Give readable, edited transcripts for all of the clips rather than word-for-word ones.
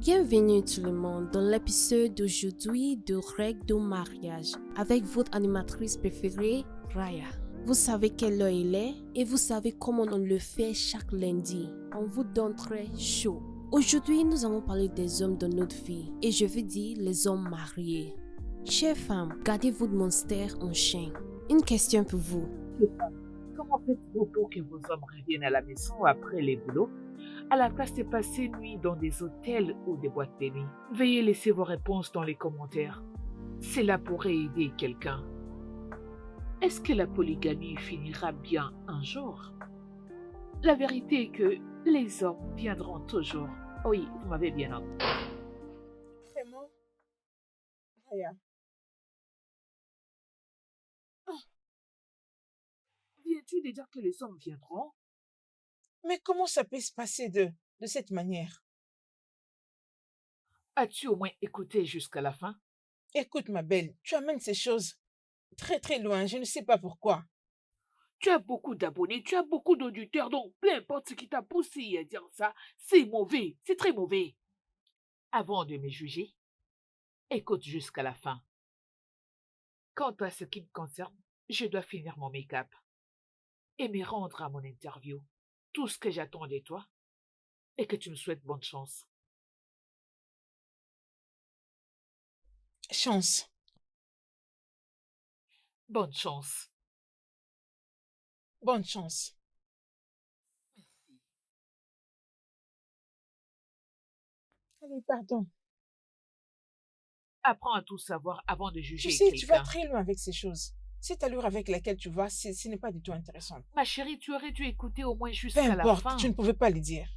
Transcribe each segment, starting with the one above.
Bienvenue tout le monde dans l'épisode d'aujourd'hui de Règles de mariage avec votre animatrice préférée, Raya. Vous savez quelle heure il est et vous savez comment on le fait chaque lundi. On vous donne très chaud. Aujourd'hui, nous allons parler des hommes de notre vie et je veux dire les hommes mariés. Chères femmes, gardez votre monster en chien. Une question pour vous. Comment faites-vous pour que vos hommes reviennent à la maison après les boulots, à la place de passer nuit dans des hôtels ou des boîtes de nuit? Veuillez laisser vos réponses dans les commentaires. Cela pourrait aider quelqu'un. Est-ce que la polygamie finira bien un jour? La vérité est que les hommes viendront toujours. Oui, vous m'avez bien entendu. Vraiment? Raya. Viens-tu de dire que les hommes viendront? Mais comment ça peut se passer de cette manière? As-tu au moins écouté jusqu'à la fin? Écoute, ma belle, tu amènes ces choses très très loin, je ne sais pas pourquoi. Tu as beaucoup d'abonnés, tu as beaucoup d'auditeurs, donc peu importe ce qui t'a poussé à dire ça, c'est mauvais, c'est très mauvais. Avant de me juger, écoute jusqu'à la fin. Quant à ce qui me concerne, je dois finir mon make-up et me rendre à mon interview. Tout ce que j'attends de toi est que tu me souhaites bonne chance. Chance. Bonne chance. Bonne chance. Allez, pardon. Apprends à tout savoir avant de Tu juger sais, tu vas quelqu'un. très loin avec ces choses. Cette allure avec laquelle tu vas, ce n'est pas du tout intéressant. Ma chérie, tu aurais dû écouter au moins Peu jusqu'à la importe, fin. tu ne pouvais pas le dire.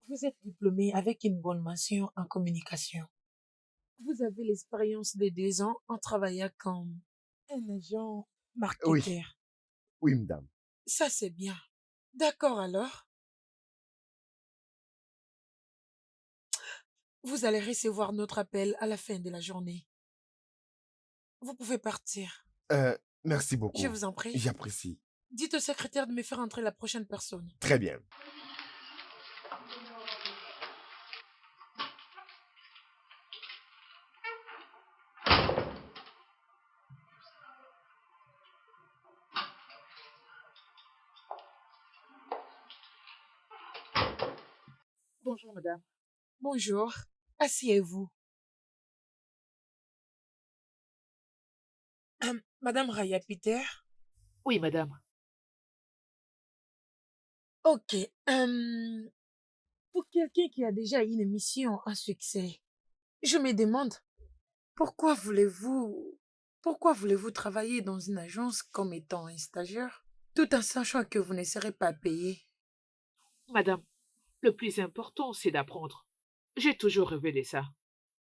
Vous êtes diplômé avec une bonne mention en communication. Vous avez l'expérience de 2 ans en travaillant comme un agent Oui, marketeur. oui, madame. Ça, c'est bien. D'accord alors. Vous allez recevoir notre appel à la fin de la journée. Vous pouvez partir. Merci Je beaucoup. vous en prie. J'apprécie. Dites au secrétaire de me faire entrer la prochaine personne. Très bien. Bonjour, madame. Bonjour. Asseyez-vous. Madame Raya Peter. Oui, madame. Ok. Pour quelqu'un qui a déjà une émission en succès, je me demande pourquoi voulez-vous travailler dans une agence comme étant un stagiaire, tout en sachant que vous ne serez pas payé? Madame, le plus important, c'est d'apprendre. J'ai toujours rêvé de ça.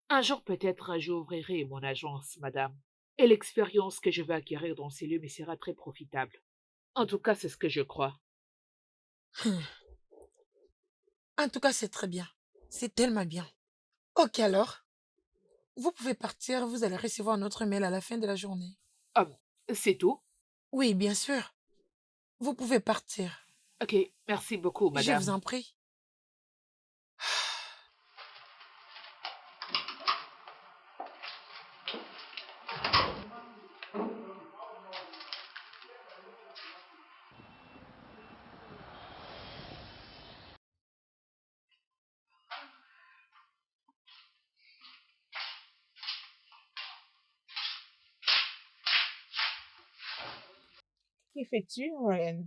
Un jour peut-être, j'ouvrirai mon agence, madame. Et l'expérience que je vais acquérir dans ces lieux me sera très profitable. En tout cas, c'est ce que je crois. En tout cas, c'est très bien. C'est tellement bien. Ok alors, vous pouvez partir, vous allez recevoir notre mail à la fin de la journée. Ah, c'est tout? Oui, bien sûr. Vous pouvez partir. Ok, merci beaucoup, Je vous madame. en prie. Que fais-tu, Ryan?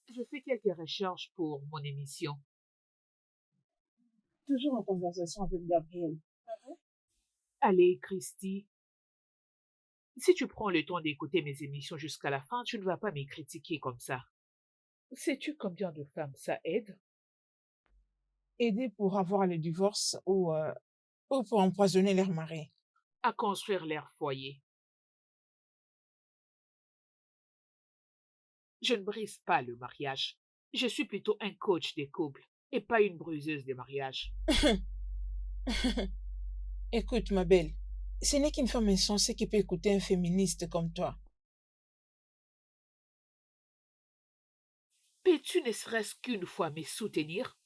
Je fais quelques recherches pour mon émission. Toujours en conversation avec Gabriel. Allez, Christy, si tu prends le temps d'écouter mes émissions jusqu'à la fin, tu ne vas pas me critiquer comme ça. Sais-tu combien de femmes ça aide? Aider pour avoir le divorce ou pour empoisonner leur mari. À construire leur foyer. Je ne brise pas le mariage. Je suis plutôt un coach des couples et pas une bruiseuse des mariages. Écoute, ma belle, Ce n'est qu'une femme insensée qui peut écouter un féministe comme toi. Peux-tu ne serait-ce qu'une fois me soutenir?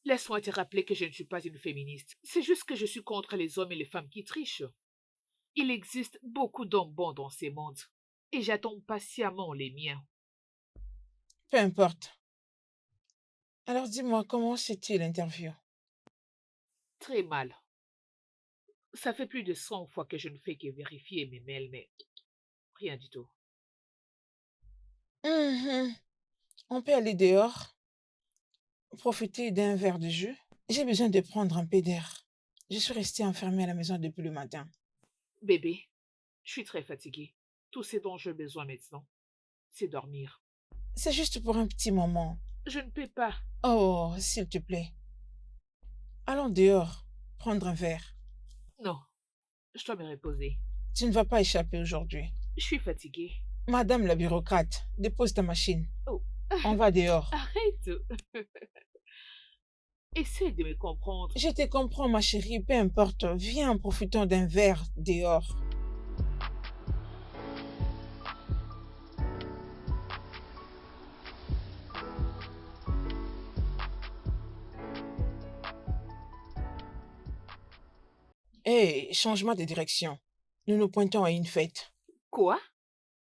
Laisse-moi te rappeler que je ne suis pas une féministe. C'est juste que je suis contre les hommes et les femmes qui trichent. Il existe beaucoup d'hommes bons dans ces mondes. Et j'attends patiemment les miens. Peu importe. Alors dis-moi, comment c'était l'interview? Très mal. Ça fait plus de 100 fois que je ne fais que vérifier mes mails, mais rien du tout. Mhm. On peut aller dehors, profiter d'un verre de jus. J'ai besoin de prendre un peu d'air. Je suis restée enfermée à la maison depuis le matin. Bébé, je suis très fatiguée. Tout ce dont j'ai besoin maintenant, c'est dormir. C'est juste pour un petit moment. Je ne peux pas. Oh, s'il te plaît. Allons dehors, prendre un verre. Non, je dois me reposer. Tu ne vas pas échapper aujourd'hui. Je suis fatiguée. Madame la bureaucrate, dépose ta machine. Oh, On va dehors. arrête. Essaie de me comprendre. Je te comprends, ma chérie, peu importe. Viens, profitons d'un verre dehors. Hé, changement de direction. Nous nous pointons à une fête. Quoi?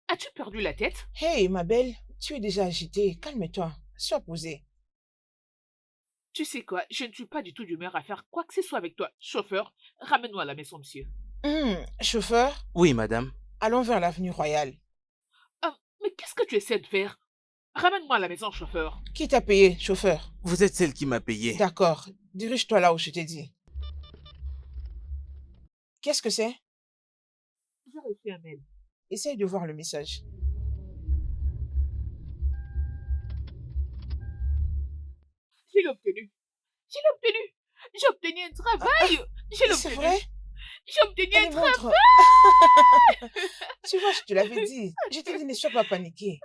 As-tu perdu la tête? Hé, ma belle, tu es déjà agitée. Calme-toi. Sois posée. Tu sais quoi? Je ne suis pas du tout d'humeur à faire quoi que ce soit avec toi. Chauffeur, ramène-moi à la maison, monsieur. Chauffeur, Oui, madame. allons vers l'avenue Royale. Ah, mais qu'est-ce que tu essaies de faire? Ramène-moi à la maison, chauffeur. Qui t'a payé, chauffeur? Vous êtes celle qui m'a payé. D'accord. Dirige-toi là où je t'ai dit. Qu'est-ce que c'est? J'ai reçu un mail. Essaye de voir le message. Je l'ai obtenu. Je l'ai obtenu. J'ai obtenu un travail. Je l'ai C'est obtenu. vrai? J'ai obtenu un Allez, travail. montre. Tu vois, je te l'avais dit. Je t'ai dit, ne sois pas paniquée.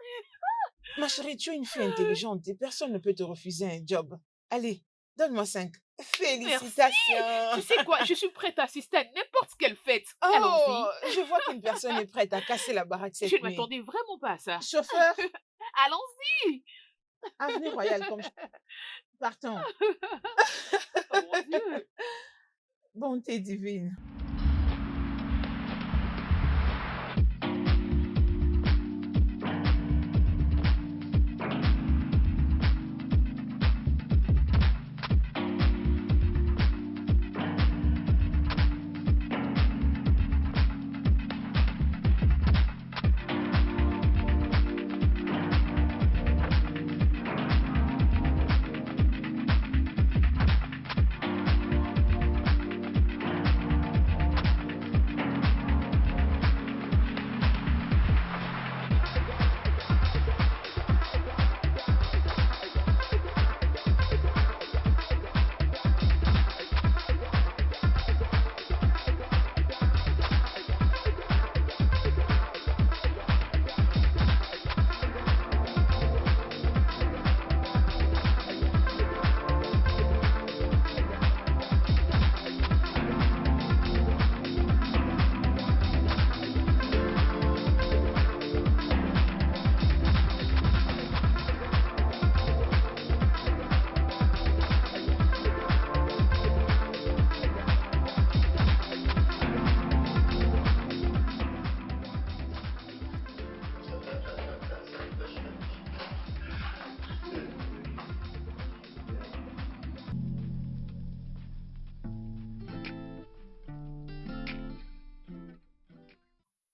Ma chérie, tu es une fille intelligente et personne ne peut te refuser un job. Allez, donne-moi 5. Félicitations. Tu sais quoi? Je suis prête à assister à n'importe quelle fête. Oh, Allons-y. je vois qu'une personne est prête à casser la baraque Je cette ne nuit. m'attendais vraiment pas à ça. Chauffeur, Allons-y. avenue Royale, comme partons. Oh mon Dieu. Bonté divine.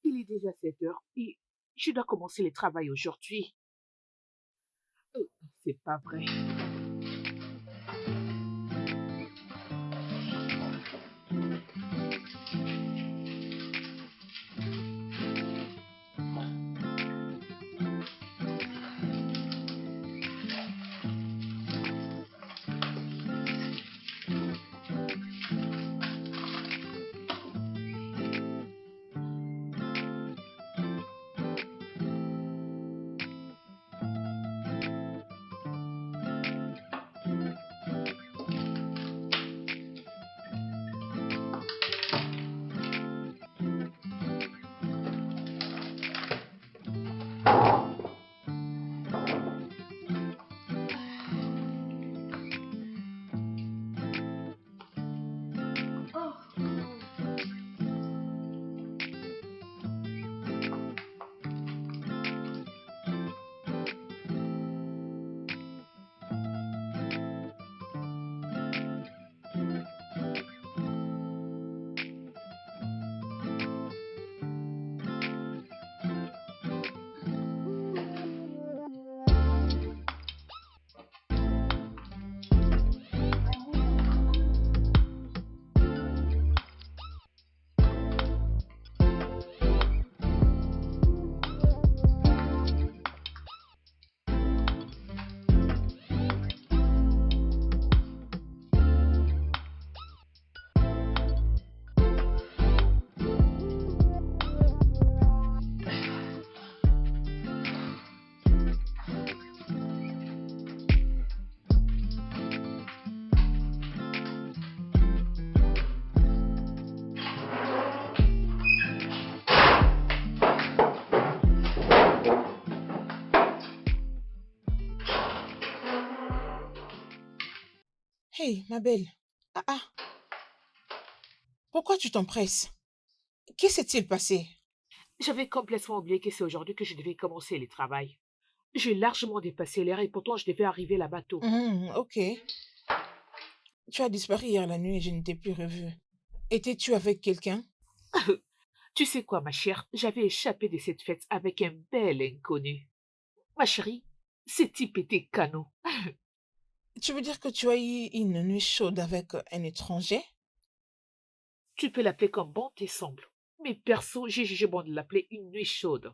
Il est déjà 7 heures et je dois commencer le travail aujourd'hui. C'est pas vrai. Hey, ma belle. Ah ah, pourquoi tu t'empresses? Que s'est-il passé? J'avais complètement oublié que c'est aujourd'hui que je devais commencer le travail. J'ai largement dépassé l'heure et pourtant je devais arriver là-bas tôt. Ok. Tu as disparu hier la nuit et je ne t'ai plus revu. Étais-tu avec quelqu'un? Tu sais quoi, ma chère, j'avais échappé de cette fête avec un bel inconnu. Ma chérie, ce type était canon. Tu veux dire que tu as eu une nuit chaude avec un étranger? Tu peux l'appeler comme bon te semble. Mais perso, j'ai jugé bon de l'appeler une nuit chaude.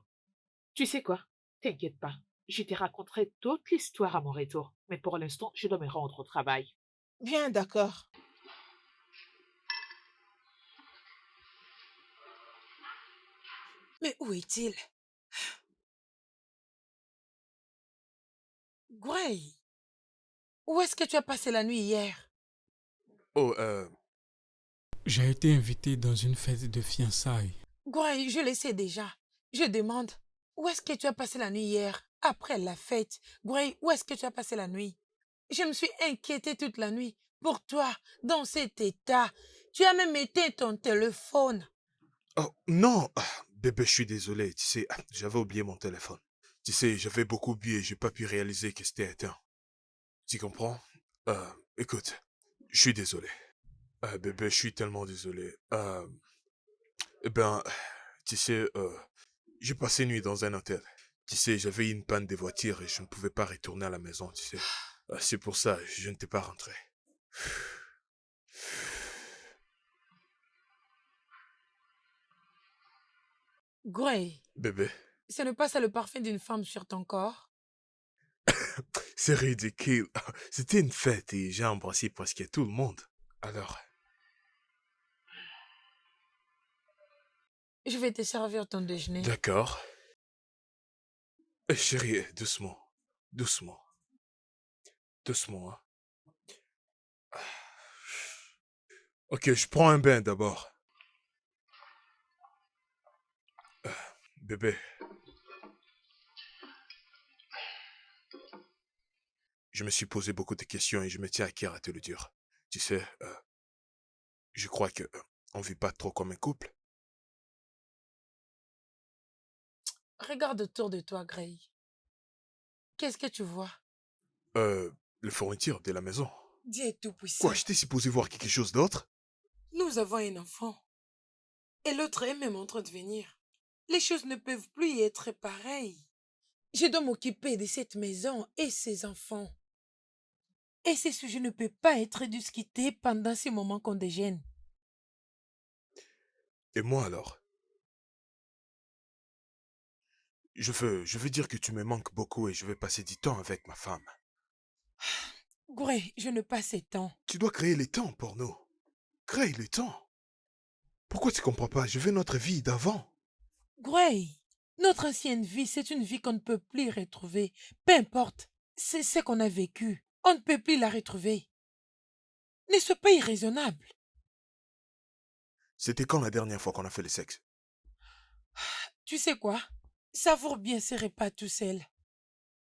Tu sais quoi? T'inquiète pas. Je te raconterai toute l'histoire à mon retour. Mais pour l'instant, je dois me rendre au travail. Bien, d'accord. Mais où est-il? Gray, où est-ce que tu as passé la nuit hier? Oh, J'ai été invité dans une fête de fiançailles. Gray, je le sais déjà. Je demande, où est-ce que tu as passé la nuit hier? Après la fête. Gray, où est-ce que tu as passé la nuit? Je me suis inquiétée toute la nuit. Pour toi, dans cet état. Tu as même éteint ton téléphone. Oh, non, bébé, je suis désolé. Tu sais, j'avais oublié mon téléphone. Tu sais, j'avais beaucoup bu et j'ai pas pu réaliser que c'était éteint. Tu comprends? Écoute, je suis désolé. Bébé, je suis tellement désolé. Eh ben, tu sais, j'ai passé nuit dans un hôtel. Tu sais, j'avais eu une panne de voiture et je ne pouvais pas retourner à la maison, tu sais. C'est pour ça, je n'étais pas rentré. Gray, Bébé, ce n'est pas ça le parfum d'une femme sur ton corps? c'est ridicule. C'était une fête et j'ai embrassé presque tout le monde. Alors, Je vais te servir ton déjeuner. d'accord. Chérie, doucement. Doucement. Doucement, hein. Ok, je prends un bain d'abord. Bébé, je me suis posé beaucoup de questions et je me tiens à cœur à te le dire. Tu sais, je crois que on vit pas trop comme un couple. Regarde autour de toi, Gray. Qu'est-ce que tu vois? Le fourniture de la maison. Dieu est tout Quoi, puissant. j'étais supposé voir quelque chose d'autre? Nous avons un enfant. Et l'autre est même en train de venir. Les choses ne peuvent plus y être pareilles. Je dois m'occuper de cette maison et ses enfants. Et ces sujets ne peuvent pas être discutés pendant ces moments qu'on déjeune. Et moi alors? Je veux dire que tu me manques beaucoup et je vais passer du temps avec ma femme. Gray, je n'ai pas ces temps. Tu dois créer les temps pour nous. Crée le temps. Pourquoi tu comprends pas? Je veux notre vie d'avant. Gray, notre ancienne vie, c'est une vie qu'on ne peut plus retrouver. Peu importe, c'est ce qu'on a vécu. On ne peut plus la retrouver. Ne sois pas irraisonnable. C'était quand la dernière fois qu'on a fait le sexe? Tu sais quoi? Savoure bien ces repas tout seul.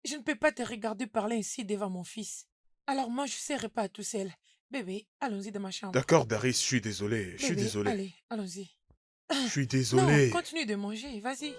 Je ne peux pas te regarder parler ainsi devant mon fils. Alors mange ces repas tout seul. Bébé, allons-y dans ma chambre. D'accord, Daris, je suis désolé. Je suis Bébé, désolé. allez, allons-y. Je suis Non, désolé. continue de manger, vas-y.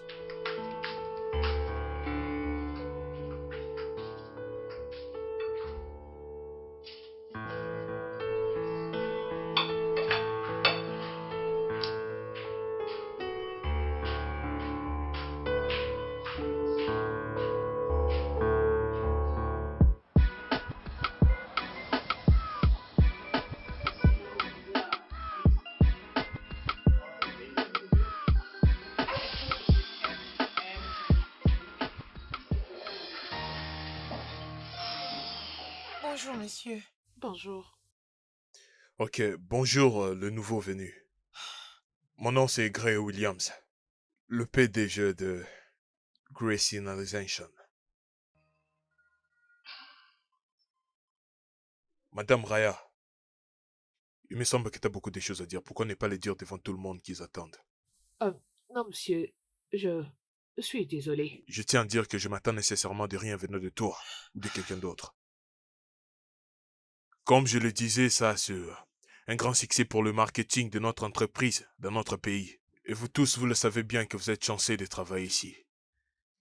Bonjour, monsieur. Bonjour. Ok, bonjour le nouveau venu. Mon nom c'est Gray Williams, le PDG de Gracie Analyzation. Madame Raya, il me semble que tu as beaucoup de choses à dire. Pourquoi ne pas les dire devant tout le monde qu'ils attendent? Euh, non, monsieur, je suis désolé. Je tiens à dire que je m'attends nécessairement de rien venant de toi ou de quelqu'un d'autre. Comme je le disais, ça, c'est un grand succès pour le marketing de notre entreprise dans notre pays. Et vous tous, vous le savez bien que vous êtes chanceux de travailler ici.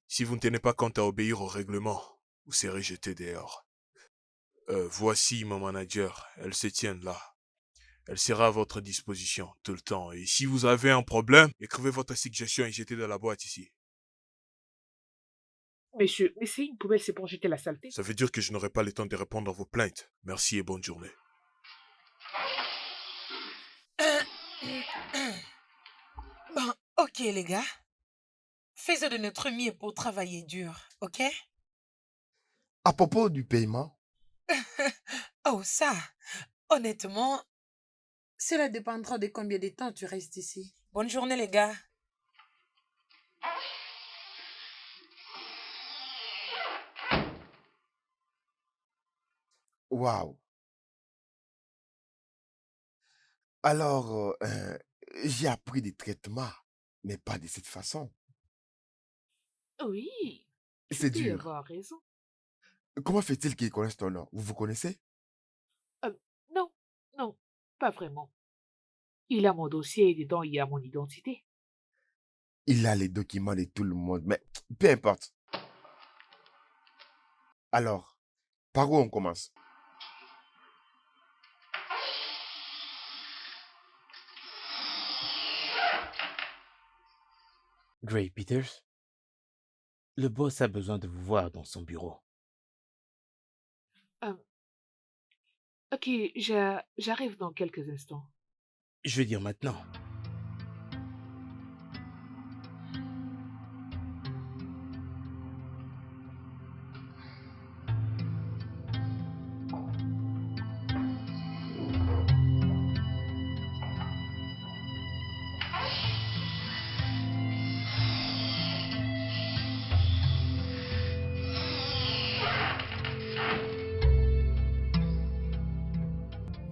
Si vous ne tenez pas compte à obéir au règlement, vous serez jeté dehors. Voici mon manager, elle se tient là. Elle sera à votre disposition tout le temps. Et si vous avez un problème, écrivez votre suggestion et jetez dans la boîte ici. Monsieur, mais c'est une poubelle, c'est pour jeter la saleté. Ça veut dire que je n'aurai pas le temps de répondre à vos plaintes. Merci et bonne journée. Bon, ok les gars. Faisons de notre mieux pour travailler dur, ok? À propos du paiement, Oh ça, honnêtement, cela dépendra de combien de temps tu restes ici. Bonne journée les gars. waouh. Alors, j'ai appris des traitements, mais pas de cette façon. Oui, tu C'est peux y dur. avoir raison. Comment fait-il qu'ils connaissent ton nom? Vous vous connaissez? Euh, non, non, pas vraiment. Il a mon dossier et dedans il y a mon identité. Il a les documents de tout le monde, mais peu importe. Alors, par où on commence? Gray Peters, le boss a besoin de vous voir dans son bureau. Euh, ok, j'arrive dans quelques instants. Je veux dire maintenant.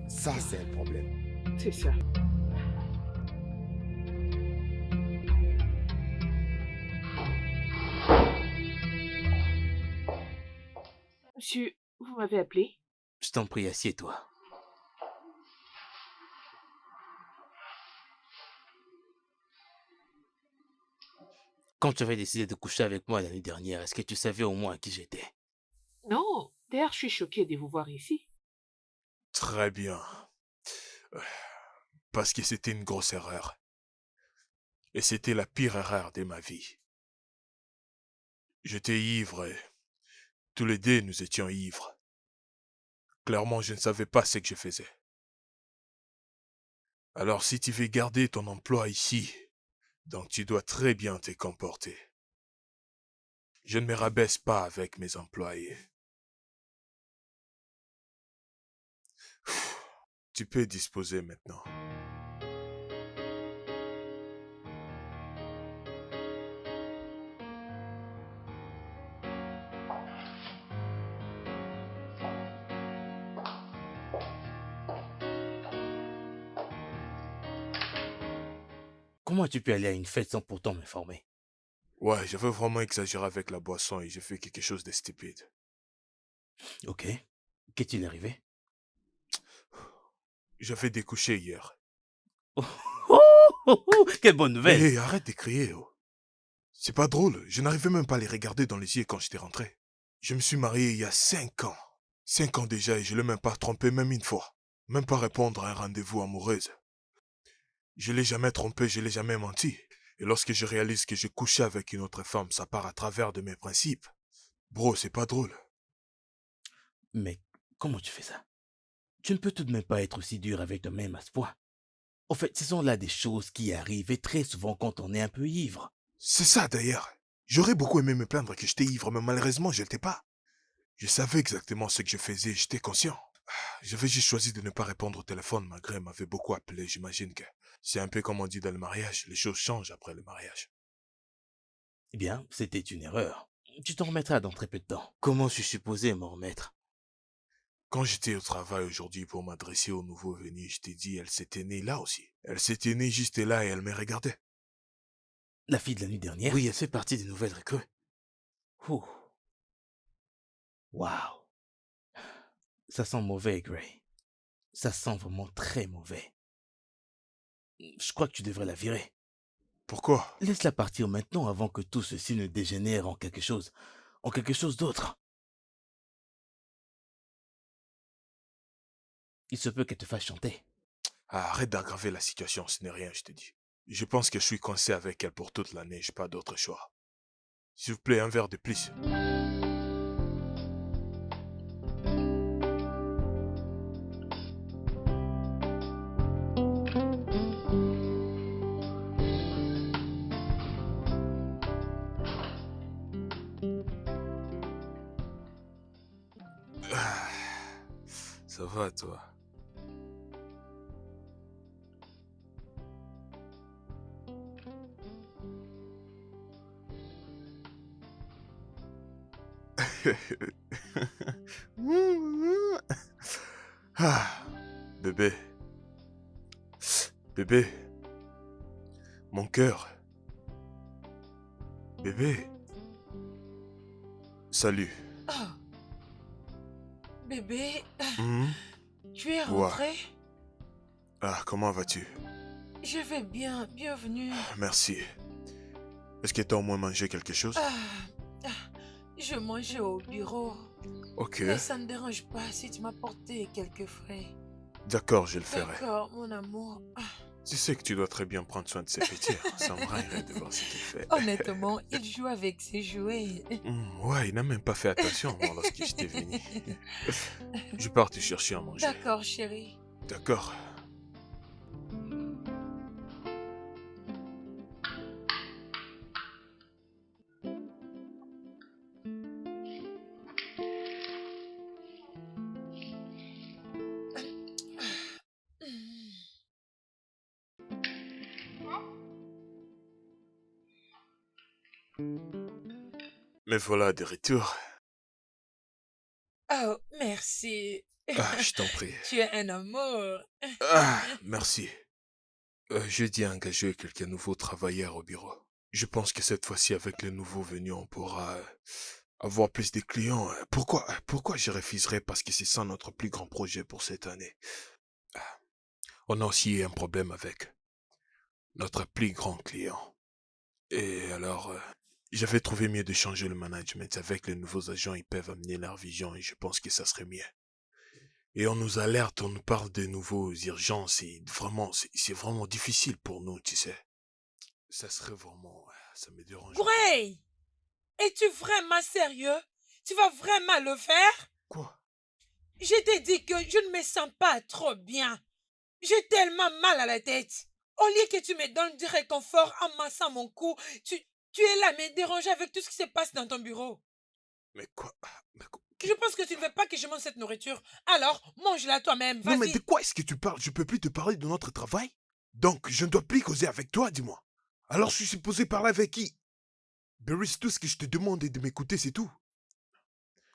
Ça, c'est un problème. C'est ça. Monsieur, vous m'avez appelé? Je t'en prie, assieds-toi. Quand tu avais décidé de coucher avec moi l'année dernière, est-ce que tu savais au moins qui j'étais? Non, d'ailleurs, je suis choquée de vous voir ici. Très bien. Euh, Parce que c'était une grosse erreur. Et c'était la pire erreur de ma vie. J'étais ivre et tous les deux nous étions ivres. Clairement, je ne savais pas ce que je faisais. Alors si tu veux garder ton emploi ici, donc tu dois très bien te comporter. Je ne me rabaisse pas avec mes employés. Tu peux disposer maintenant. Comment tu peux aller à une fête sans pourtant m'informer? Ouais, j'avais vraiment exagéré avec la boisson et j'ai fait quelque chose de stupide. Ok. Qu'est-il arrivé? J'avais découché hier. Oh, quelle bonne nouvelle! Hé, arrête de crier, oh. C'est pas drôle, je n'arrivais même pas à les regarder dans les yeux quand j'étais rentré. Je me suis marié il y a 5 ans. 5 ans déjà et je l'ai même pas trompé même une fois. Même pas répondre à un rendez-vous amoureuse. Je l'ai jamais trompé, je l'ai jamais menti. Et lorsque je réalise que j'ai couché avec une autre femme, ça part à travers de mes principes. Bro, c'est pas drôle. Mais comment tu fais ça? Tu ne peux tout de même pas être aussi dur avec toi-même à ce point. En fait, ce sont là des choses qui arrivent et très souvent quand on est un peu ivre. C'est ça d'ailleurs. J'aurais beaucoup aimé me plaindre que j'étais ivre, mais malheureusement, je l'étais pas. Je savais exactement ce que je faisais, j'étais conscient. J'avais juste choisi de ne pas répondre au téléphone malgré m'avait beaucoup appelé. J'imagine que c'est un peu comme on dit dans le mariage, les choses changent après le mariage. Eh bien, c'était une erreur. Tu t'en remettras dans très peu de temps. Comment suis-je supposé m'en remettre? Quand j'étais au travail aujourd'hui pour m'adresser aux nouveaux venus, je t'ai dit, elle s'était née là aussi. Elle s'était née juste là et elle me regardait. La fille de la nuit dernière? Oui, elle fait partie des nouvelles recrues. Ouh. Waouh. Ça sent mauvais, Gray. Ça sent vraiment très mauvais. Je crois que tu devrais la virer. Pourquoi? Laisse-la partir maintenant avant que tout ceci ne dégénère en quelque chose d'autre. Il se peut qu'elle te fasse chanter. Ah, arrête d'aggraver la situation, ce n'est rien, je te dis. Je pense que je suis coincé avec elle pour toute l'année, j'ai pas d'autre choix. S'il vous plaît, un verre de plus. Ah, ça va, toi? Ah, bébé, bébé, mon cœur, bébé. Salut. Oh, bébé, Hmm? tu es Ouais. rentré? Ah, comment vas-tu? Je vais bien, bienvenue. Merci. Est-ce que t'as au moins mangé quelque chose? Ah, ah, je mangeais au bureau. Ok, Mais ça ne dérange pas si tu m'as porté quelques frais. d'accord, je le ferai. D'accord, mon amour. Ah, Tu sais que tu dois très bien prendre soin de ces petits. Ça me rend de voir ce qu'il fait. honnêtement, il joue avec ses jouets. Ouais, il n'a même pas fait attention moi, lorsque j'étais venu. Je pars te chercher à manger. D'accord, chérie. D'accord. Me voilà de retour. Oh, merci. Ah, je t'en prie. Tu es un amour. Ah, merci. Jeudi a engagé quelques nouveaux travailleurs au bureau. Je pense que cette fois-ci, avec les nouveaux venus, on pourra avoir plus de clients. Pourquoi je refuserais? Parce que c'est ça notre plus grand projet pour cette année. Ah, on a aussi un problème avec notre plus grand client. Et alors, j'avais trouvé mieux de changer le management. Avec les nouveaux agents, ils peuvent amener leur vision et je pense que ça serait mieux. Et on nous alerte, on nous parle de nouveaux urgences et vraiment, c'est vraiment difficile pour nous, tu sais. Ça serait vraiment, ça me dérange. Gray, es-tu vraiment sérieux? Tu vas vraiment le faire? Quoi? Je t'ai dit que je ne me sens pas trop bien. J'ai tellement mal à la tête. Au lieu que tu me donnes du réconfort en massant mon cou, tu es là à me déranger avec tout ce qui se passe dans ton bureau. Mais quoi? Je pense que tu ne veux pas que je mange cette nourriture. Alors, mange-la toi-même, Non, mais vas-y. de quoi est-ce que tu parles? Je peux plus te parler de notre travail? Donc, je ne dois plus causer avec toi, dis-moi. Alors, je suis supposé parler avec qui? Barry, tout ce que je te demande est de m'écouter, c'est tout.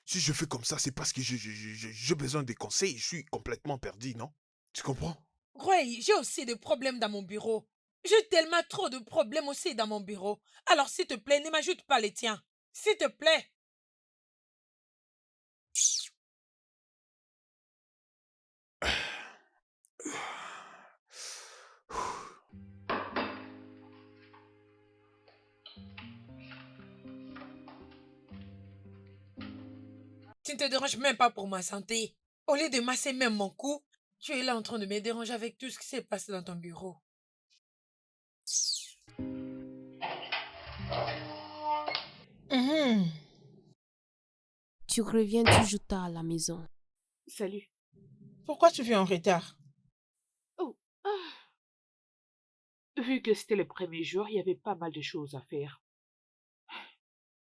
Si je fais comme ça, c'est parce que j'ai besoin des conseils. Je suis complètement perdu, non? Tu comprends? Gray, j'ai aussi des problèmes dans mon bureau. J'ai tellement trop de problèmes aussi dans mon bureau. Alors, s'il te plaît, ne m'ajoute pas les tiens. S'il te plaît. Tu ne te déranges même pas pour ma santé. Au lieu de masser même mon cou, tu es là en train de me déranger avec tout ce qui s'est passé dans ton bureau. Mhm. Tu reviens toujours tard à la maison. Salut. Pourquoi tu viens en retard? Oh, vu que c'était le premier jour, il y avait pas mal de choses à faire.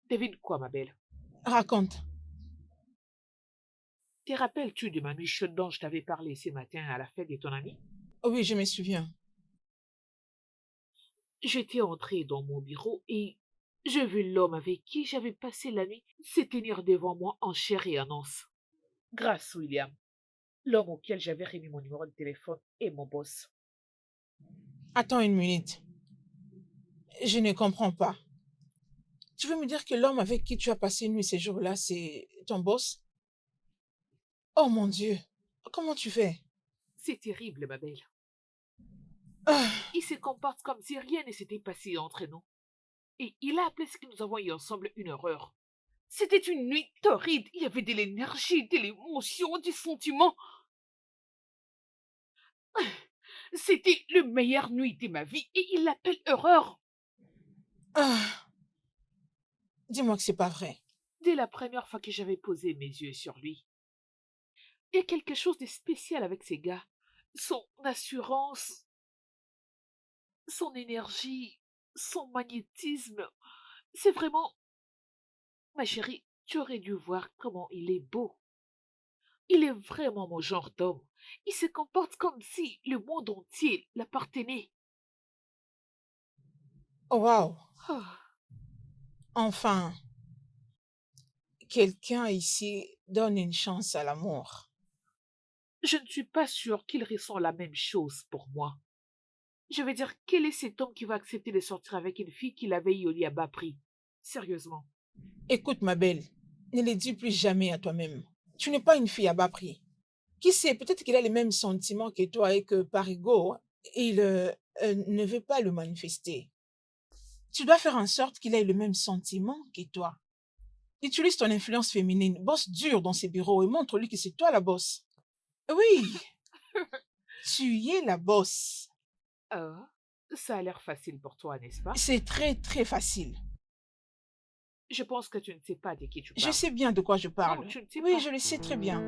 Devine quoi, ma belle? Raconte. Te rappelles-tu de ma nuit chaude dont je t'avais parlé ce matin à la fête de ton ami? Oh oui, je me souviens. J'étais entrée dans mon bureau et j'ai vu l'homme avec qui j'avais passé la nuit se tenir devant moi en chair et en os. Grâce, William, l'homme auquel j'avais remis mon numéro de téléphone et mon boss. Attends une minute. Je ne comprends pas. Tu veux me dire que l'homme avec qui tu as passé une nuit ces jours-là, c'est ton boss? Oh mon Dieu. Comment tu fais? Écoute, C'est terrible, ma belle. Ah, Il se comporte comme si rien ne s'était passé entre nous. Et il a appelé ce que nous avons eu ensemble une horreur. C'était une nuit torride. Il y avait de l'énergie, de l'émotion, du sentiment. C'était la meilleure nuit de ma vie et il l'appelle horreur. ah, dis-moi que c'est pas vrai. Dès la première fois que j'avais posé mes yeux sur lui, il y a quelque chose de spécial avec ces gars. Son assurance, son énergie, son magnétisme. C'est vraiment... Ma chérie, tu aurais dû voir comment il est beau. Il est vraiment mon genre d'homme. Il se comporte comme si le monde entier l'appartenait. Oh, waouh. Ah, Enfin, quelqu'un ici donne une chance à l'amour. je ne suis pas sûre qu'il ressent la même chose pour moi. Je veux dire, quel est cet homme qui va accepter de sortir avec une fille qu'il avait eu au lit à bas prix? Sérieusement. Écoute, ma belle, ne le dis plus jamais à toi-même. Tu n'es pas une fille à bas prix. Qui sait, peut-être qu'il a les mêmes sentiments que toi et que par ego, il ne veut pas le manifester. Tu dois faire en sorte qu'il ait le même sentiment que toi. Utilise ton influence féminine, bosse dur dans ses bureaux et montre-lui que c'est toi la boss. Oui, tu es la boss. Ah, ça a l'air facile pour toi, n'est-ce pas? C'est très, très facile. Je pense que tu ne sais pas de qui tu Je parles. sais bien de quoi je parle. Non, tu ne sais Oui, pas. je le sais très bien.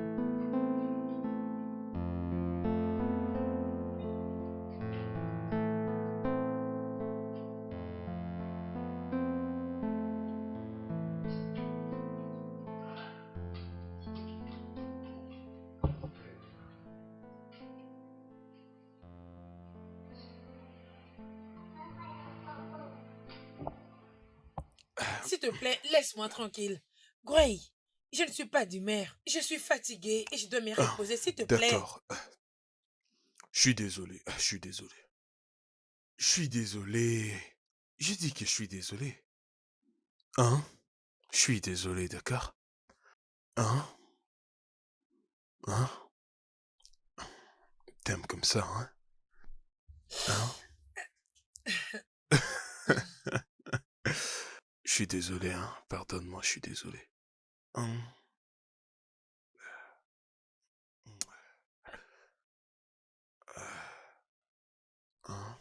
S'il te plaît, laisse-moi tranquille. Gray, je ne suis pas d'humeur. Je suis fatiguée et je dois me Ah, reposer, s'il te plaît. d'accord. Je suis désolé. Je suis désolé. Je suis désolé. Je dis que je suis désolé. Hein? Je suis désolé, d'accord? Hein? Hein? T'aimes comme ça, hein? Hein? Je suis désolé, hein? Pardonne-moi, je suis désolé. Hein? Hein?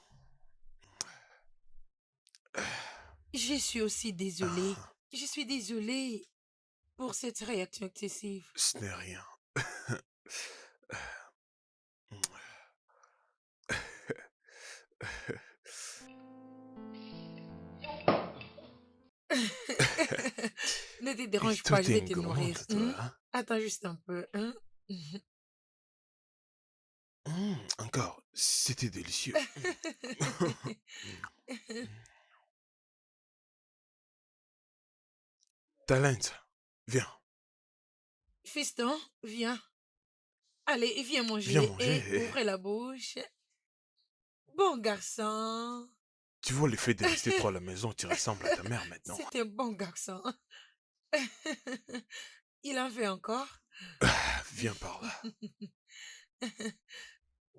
Je suis aussi désolée. Je suis désolée pour cette réaction excessive. Ce n'est rien. Ne te Et dérange tout pas, je est vais une te nourrir. grande, toi, hein? Attends juste un peu. Encore, c'était délicieux. Talent, viens. Fiston, viens. Allez, viens Viens manger manger. et ouvre la bouche. Bon garçon. Tu vois, le fait de rester trop à la maison, tu ressembles à ta mère maintenant. C'est un bon garçon. Il en veut encore? Viens par là.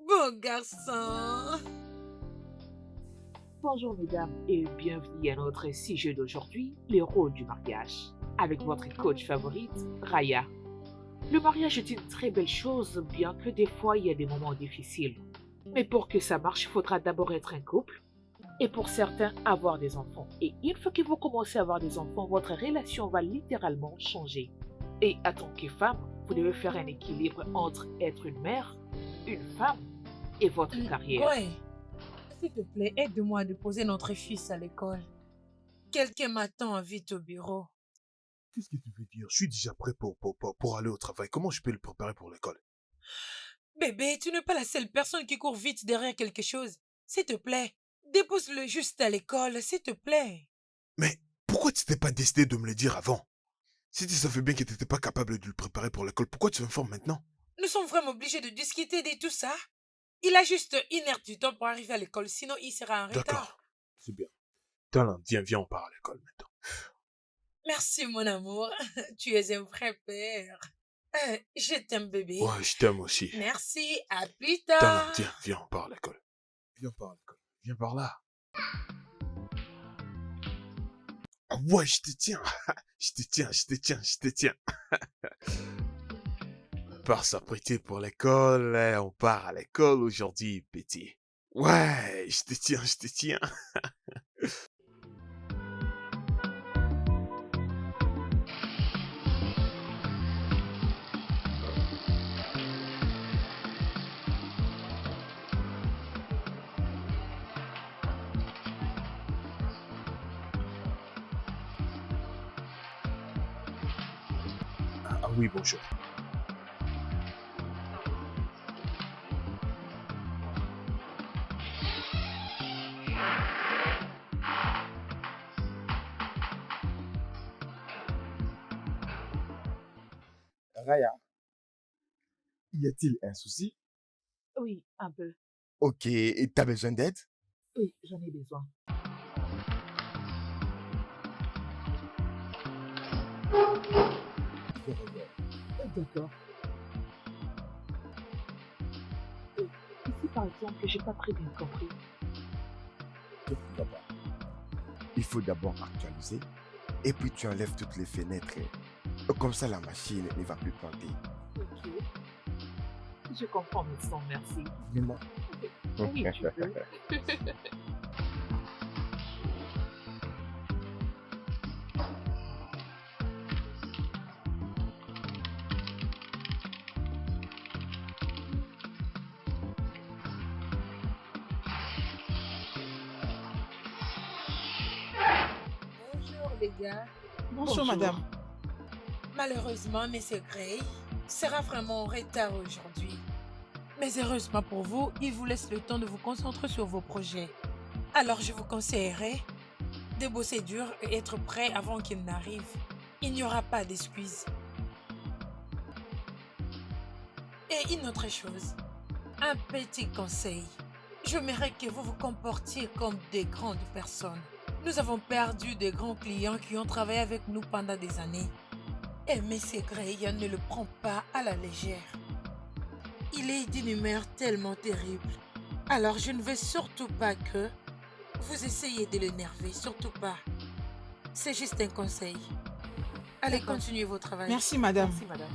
Bon garçon. Bonjour mesdames et bienvenue à notre sujet d'aujourd'hui, les rôles du mariage, avec votre coach favorite, Raya. Le mariage est une très belle chose, bien que des fois il y a des moments difficiles. Mais pour que ça marche, il faudra d'abord être un couple, et pour certains, avoir des enfants. Et une fois que vous commencez à avoir des enfants, votre relation va littéralement changer. Et en tant que femme, vous devez faire un équilibre entre être une mère, une femme et votre carrière. Ouais. S'il te plaît, aide-moi à déposer notre fils à l'école. Quelqu'un m'attend vite au bureau. Qu'est-ce que tu veux dire? Je suis déjà prêt pour aller au travail. Comment je peux le préparer pour l'école? Bébé, tu n'es pas la seule personne qui court vite derrière quelque chose. S'il te plaît, dépose-le juste à l'école, s'il te plaît. Mais pourquoi tu t'es pas décidé de me le dire avant? Si tu savais bien que tu n'étais pas capable de le préparer pour l'école, pourquoi tu m'informes maintenant? Nous sommes vraiment obligés de discuter de tout ça. Il a juste 1 heure du temps pour arriver à l'école, sinon il sera en retard. D'accord, c'est bien. Talent, viens, on part à l'école maintenant. Merci mon amour, tu es un vrai père. Je t'aime, bébé. Ouais, je t'aime aussi. Merci, à plus Tiens, tard. tiens, viens, on part à l'école. Viens par l'école. Viens par là. Ah ouais, je te tiens. Je te tiens, je te tiens, je te tiens. On part s'apprêter pour l'école. On part à l'école aujourd'hui, petit. Ouais, je te tiens, je te tiens. Ah oui, bonjour. Raya, y a-t-il un souci? Oui, un peu. Ok, et t'as besoin d'aide? Oui, j'en ai besoin. D'accord. Ici, par exemple, j'ai pas très bien compris. Qu'est-ce qui va pas? Il faut d'abord actualiser et puis tu enlèves toutes les fenêtres. Comme ça, la machine ne va plus planter. Ok. Je comprends, mais sans merci. Vraiment? Oui, tu peux. Bonjour, les gars. Bonjour, madame. Malheureusement, Monsieur Gray sera vraiment en retard aujourd'hui. Mais heureusement pour vous, il vous laisse le temps de vous concentrer sur vos projets. Alors, je vous conseillerais de bosser dur et être prêt avant qu'il n'arrive. Il n'y aura pas d'excuses. Et une autre chose, un petit conseil. J'aimerais que vous vous comportiez comme des grandes personnes. Nous avons perdu de grands clients qui ont travaillé avec nous pendant des années. Et M. Gray ne le prend pas à la légère. Il est d'une humeur tellement terrible. Alors je ne veux surtout pas que vous essayiez de l'énerver, surtout pas. C'est juste un conseil. Allez, D'accord. continuez votre travail. Merci, madame. Merci, madame.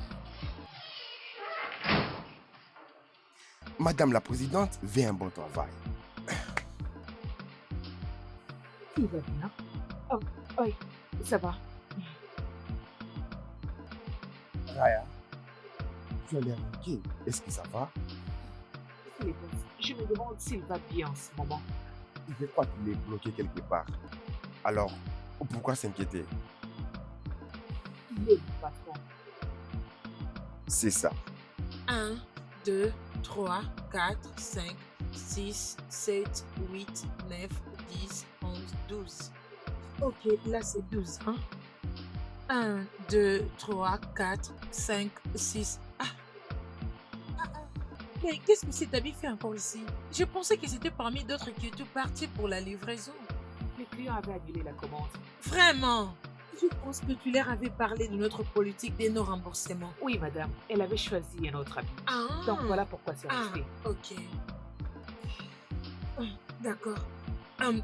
Madame la présidente, fais un bon travail. Il va bien. Oh, oui, ça va. Raya, tu as l'air inquiet. Est-ce que ça va? C'est les boss. Je me demande s'il va bien en ce moment. Je crois qu'il est bloqué quelque part. Alors, pourquoi s'inquiéter? Il est mon patron. C'est ça. 1, 2, 3, 4, 5, 6, 7, 8, 9, 10, 11, 12. Ok, là c'est 12, hein? 1, 2, 3, 4, 5, 6. Mais qu'est-ce que cet habit fait encore ici? Je pensais que c'était parmi d'autres qui étaient partis pour la livraison. Les clients avaient annulé la commande. Vraiment? Je pense que tu leur avais parlé de notre politique de nos remboursements. Oui, madame. Elle avait choisi un autre habit. Ah! Donc voilà pourquoi c'est Ah, resté. ok. D'accord.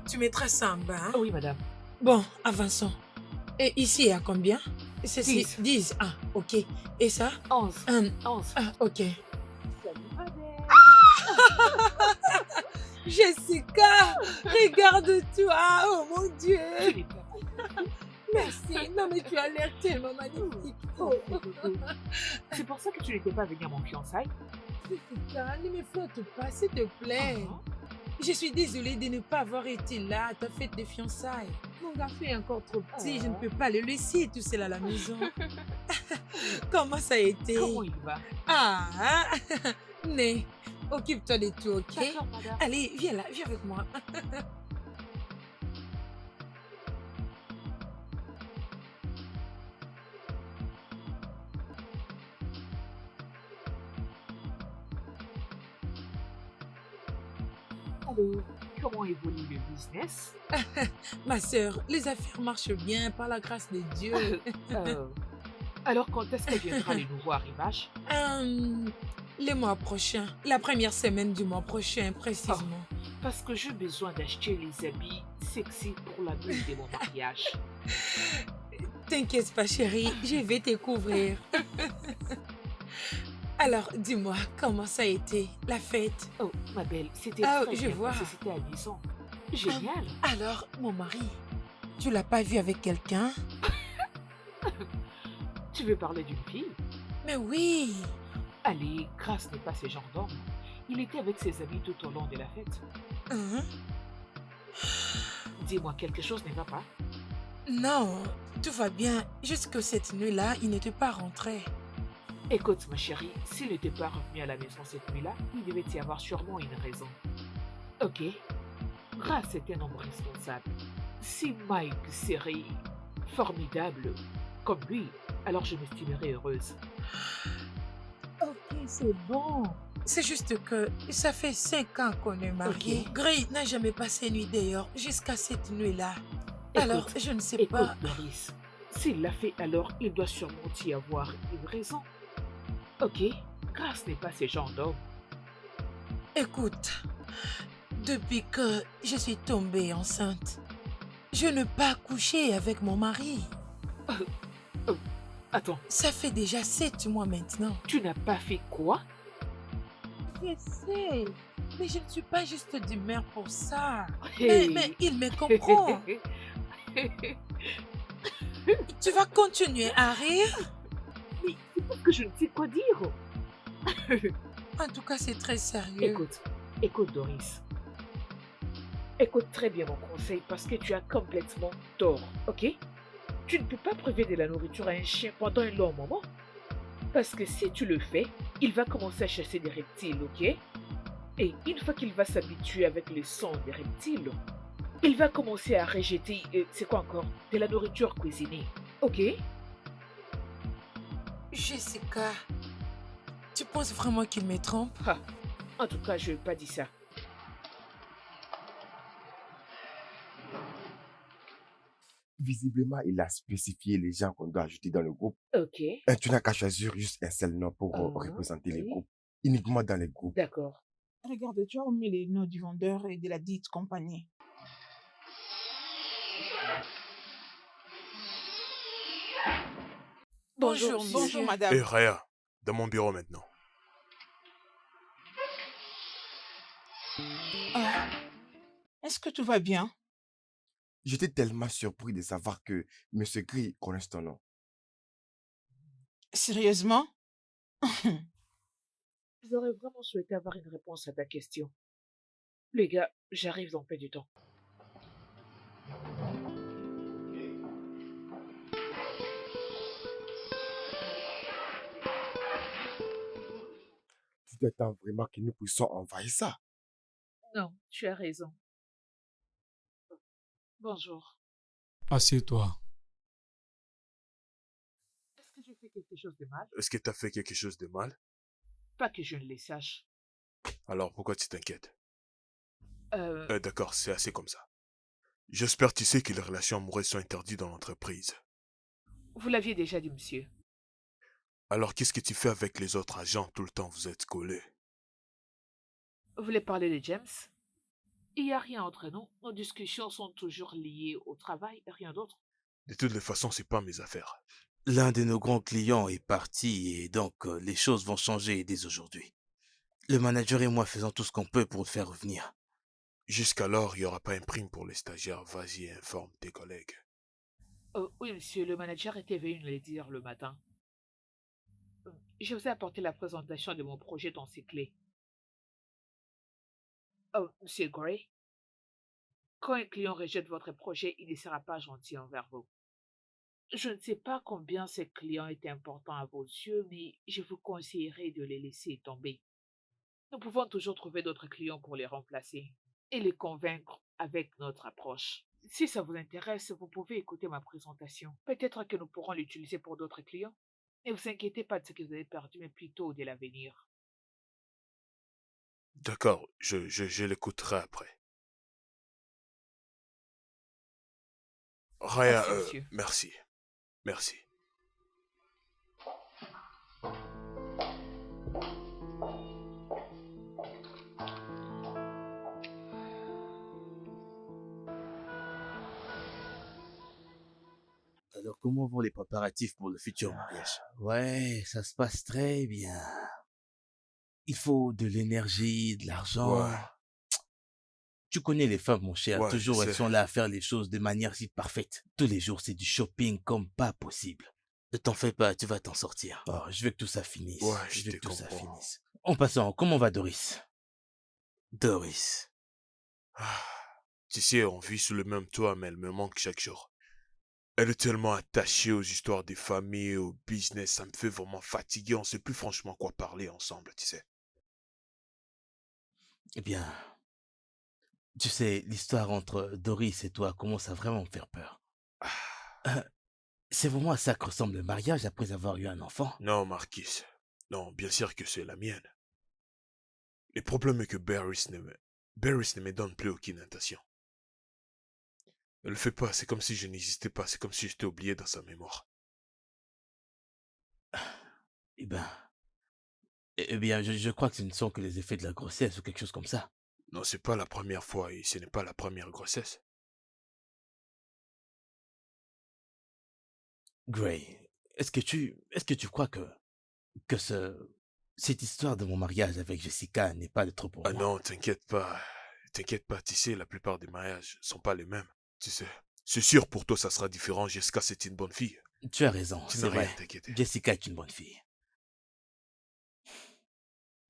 Tu mettras ça en bas, hein? Oui, madame. Bon, avançons. Et ici, à combien? C'est 10. 10. Ah, ok. Et ça? 11. 11. 11. Ah, ok. Salut, madame. Jessica, regarde-toi. Oh mon Dieu. Je l'ai pas fait. Merci. Non, mais tu as l'air tellement magnifique. Oh, c'est pour ça que tu n'étais pas venu à mon fiançailles. Jessica, ne me flotte pas, s'il te plaît. Je suis désolée de ne pas avoir été là à ta fête de fiançailles. Mon garçon est encore trop petit, je ne peux pas le laisser tout seul à la maison. Comment ça a été? Comment il va? Ah, Né, occupe-toi de tout, ok? D'accord, madame. Allez, viens là, viens avec moi. Alors, comment évolue le business? Ma sœur, les affaires marchent bien par la grâce de Dieu. Euh, Alors quand est-ce que viendra le nouveau arrivage? Le mois prochain, la première semaine du mois prochain, précisément. Parce que j'ai besoin d'acheter les habits sexy pour la nuit de mon mariage. T'inquiète pas, chérie, je vais te couvrir. Alors, dis-moi, comment ça a été, la fête? Oh, ma belle, c'était Ah, très je bien vois. passé, c'était amusant. Génial. Alors, mon mari, tu l'as pas vu avec quelqu'un? Tu veux parler d'une fille? Mais oui. Allez, Grace n'est pas ce genre d'homme. Il était avec ses amis tout au long de la fête. Hein? Dis-moi, quelque chose ne va pas? Non, tout va bien. Jusque cette nuit-là, il n'était pas rentré. Écoute, ma chérie, s'il n'était pas revenu à la maison cette nuit-là, il devait y avoir sûrement une raison. Ok, Grace est un homme responsable. Si Mike serait formidable comme lui, alors je m'estimerais heureuse. Ok, c'est bon. C'est juste que ça fait 5 ans qu'on est mariés. Ok. Gray n'a jamais passé nuit dehors jusqu'à cette nuit-là. Alors, Écoute, je ne sais Écoute, pas. Doris, s'il l'a fait, alors il doit sûrement y avoir une raison. Ok, Grace n'est pas ce genre d'homme. Écoute, depuis que je suis tombée enceinte, je n'ai pas couché avec mon mari. Attends, Ça fait déjà 7 mois maintenant. tu n'as pas fait quoi? Je sais, mais je ne suis pas juste d'humeur pour ça. Hey. Mais il me comprend. Tu vas continuer à rire? Mais c'est parce que je ne sais quoi dire. En tout cas, c'est très sérieux. Écoute Doris. Écoute très bien mon conseil parce que tu as complètement tort, ok? Tu ne peux pas priver de la nourriture à un chien pendant un long moment. Parce que si tu le fais, il va commencer à chasser des reptiles, ok? Et une fois qu'il va s'habituer avec le son des reptiles, il va commencer à rejeter, c'est quoi encore? De la nourriture cuisinée, ok? Jessica, tu penses vraiment qu'il me trompe? Ah, en tout cas, je n'ai pas dit ça. Visiblement, il a spécifié les gens qu'on doit ajouter dans le groupe. Ok, Et tu n'as qu'à choisir juste un seul nom pour représenter les oui. groupes. Uniquement dans les groupes. D'accord. Regarde, tu as omis les noms du vendeur et de la dite compagnie. Bonjour, Bonjour, monsieur. madame. Hé, Raya, dans mon bureau maintenant. Ah, est-ce que tout va bien? J'étais tellement surpris de savoir que M. Gris connaisse ton nom. Sérieusement? J'aurais vraiment souhaité avoir une réponse à ta question. Les gars, j'arrive dans peu de temps. Tu t'attends vraiment que nous puissions envahir ça? Non, tu as raison. Bonjour. Assieds-toi. Est-ce que j'ai fait quelque chose de mal? Est-ce que tu as fait quelque chose de mal? Pas que je ne le sache. Alors pourquoi tu t'inquiètes? Euh, D'accord, c'est assez comme ça. J'espère tu sais que les relations amoureuses sont interdites dans l'entreprise. vous l'aviez déjà dit, monsieur. Alors qu'est-ce que tu fais avec les autres agents tout le temps vous êtes collés? Vous voulez parler de James? Il n'y a rien entre nous. Nos discussions sont toujours liées au travail et rien d'autre. De toutes les façons, c'est pas mes affaires. L'un de nos grands clients est parti et donc les choses vont changer dès aujourd'hui. Le manager et moi faisons tout ce qu'on peut pour le faire revenir. Jusqu'alors, il n'y aura pas une prime pour les stagiaires. Vas-y, informe tes collègues. Oui, monsieur, le manager était venu nous le dire le matin. Je vous ai apporté la présentation de mon projet dans ses clés. Oh, monsieur Gray, quand un client rejette votre projet, il ne sera pas gentil envers vous. Je ne sais pas combien ce client est important à vos yeux, mais je vous conseillerais de les laisser tomber. Nous pouvons toujours trouver d'autres clients pour les remplacer et les convaincre avec notre approche. Si ça vous intéresse, vous pouvez écouter ma présentation. Peut-être que nous pourrons l'utiliser pour d'autres clients. Ne vous inquiétez pas de ce que vous avez perdu, mais plutôt de l'avenir. D'accord, je l'écouterai après. Raya, Merci, monsieur. merci. Merci. comment vont les préparatifs pour le futur mariage? Ouais, ça se passe très bien. Il faut de l'énergie, de l'argent. Ouais, Tu connais les femmes, mon cher. ouais, je Toujours, elles sais. sont là à faire les choses de manière si parfaite. Tous les jours, c'est du shopping comme pas possible. Ne t'en fais pas, tu vas t'en sortir. Oh, je veux que tout ça finisse. Ouais, Je je veux te que tout ça comprends. finisse. En passant, comment va Doris? Doris. Ah, tu sais, on vit sous le même toit, mais elle me manque chaque jour. Elle est tellement attachée aux histoires des familles, au business, ça me fait vraiment fatiguer. On sait plus franchement quoi parler ensemble, tu sais. Eh bien, tu sais, l'histoire entre Doris et toi commence à vraiment me faire peur. Ah, Euh, C'est vraiment à ça que ressemble le mariage après avoir eu un enfant. non, Marquis. Non, bien sûr que c'est la mienne. Le problème est que Barris ne me donne plus aucune intention. Elle le fait pas, c'est comme si je n'existais pas, c'est comme si j'étais oublié dans sa mémoire. Eh ben, eh bien, je crois que ce ne sont que les effets de la grossesse ou quelque chose comme ça. Non, c'est pas la première fois et ce n'est pas la première grossesse. Gray, est-ce que tu crois que cette histoire de mon mariage avec Jessica n'est pas de trop pour Ah moi? non, t'inquiète pas. T'inquiète pas, tu sais, la plupart des mariages sont pas les mêmes. Tu sais, c'est sûr pour toi ça sera différent. Jessica, c'est une bonne fille. Tu as raison, Tu c'est n'as rien vrai. à t'inquiéter. Jessica est une bonne fille.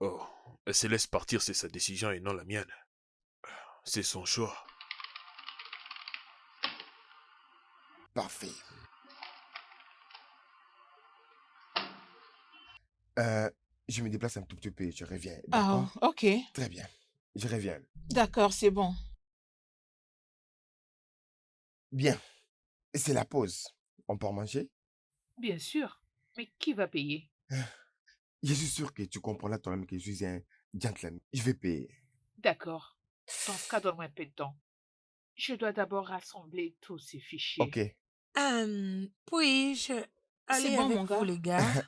Oh, elle se laisse partir, c'est sa décision et non la mienne. C'est son choix. Parfait. Euh, je me déplace un tout petit peu et je reviens. Ah, D'accord? ok. Très bien. Je reviens. D'accord, c'est bon. Bien. C'est la pause. On peut en manger? Bien sûr. Mais qui va payer? Je suis sûr que tu comprendras toi-même que je suis un gentleman. Je vais payer. D'accord. Dans ce cas, donne-moi un peu de temps. Je dois d'abord rassembler tous ces fichiers. Ok. Puis-je aller bon, avec mon vous, gars. les gars?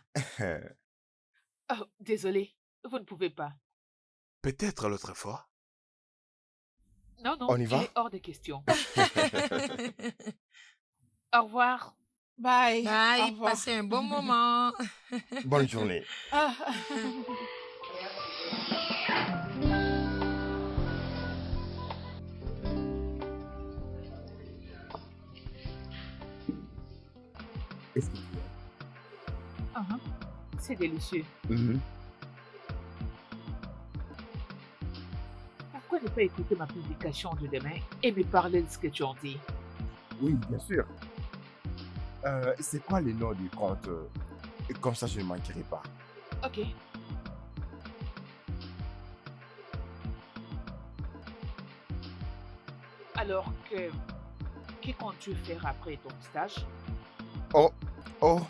Oh, désolé. Vous ne pouvez pas. Peut-être l'autre fois. Non, non, On y il va? est hors de question. Au revoir. Bye. Au Bye, revoir. passez un bon moment. Bonne journée. Ah. Est-ce que tu as? Mhm. C'est délicieux. Pourquoi ne pas écouter ma publication de demain et me parler de ce que tu en dis? Oui, bien sûr. C'est quoi le nom du compte? Comme ça, je ne manquerai pas. Ok. Alors que comptes-tu faire après ton stage? Oh, oh.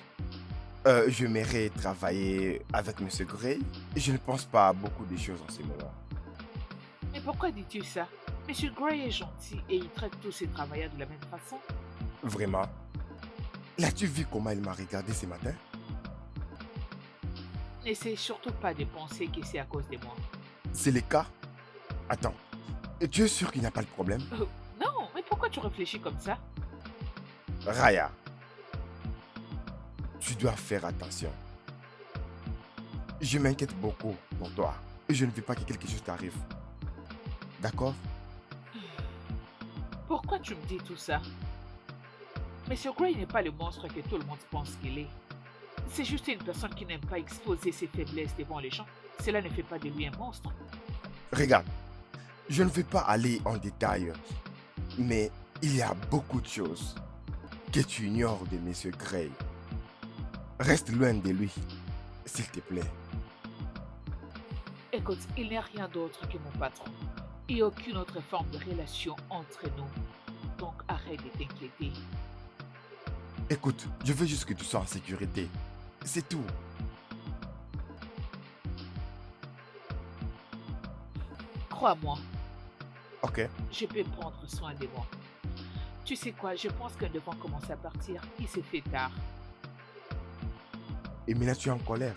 Je m'aimerais travailler avec Monsieur Gray. Je ne pense pas à beaucoup de choses en ce moment. Mais pourquoi dis-tu ça? Monsieur Gray est gentil et il traite tous ses travailleurs de la même façon. Vraiment? L'as-tu vu comment il m'a regardé ce matin? N'essaie surtout pas de penser que c'est à cause de moi. C'est le cas? Attends. Tu es sûr qu'il n'y a pas de problème? Non, mais pourquoi tu réfléchis comme ça? Raya, tu dois faire attention. Je m'inquiète beaucoup pour toi. Et je ne veux pas que quelque chose t'arrive. D'accord? Pourquoi tu me dis tout ça? Monsieur Gray n'est pas le monstre que tout le monde pense qu'il est. C'est juste une personne qui n'aime pas exposer ses faiblesses devant les gens. Cela ne fait pas de lui un monstre. Regarde, je ne vais pas aller en détail, mais il y a beaucoup de choses que tu ignores de Monsieur Gray. Reste loin de lui, s'il te plaît. Écoute, il n'y a rien d'autre que mon patron. Et aucune autre forme de relation entre nous. Donc arrête de t'inquiéter. Écoute, je veux juste que tu sois en sécurité. C'est tout. Crois-moi, Ok? je peux prendre soin de moi. Tu sais quoi, je pense que nous devons commencer à partir. Il s'est fait tard. Et maintenant, tu es en colère.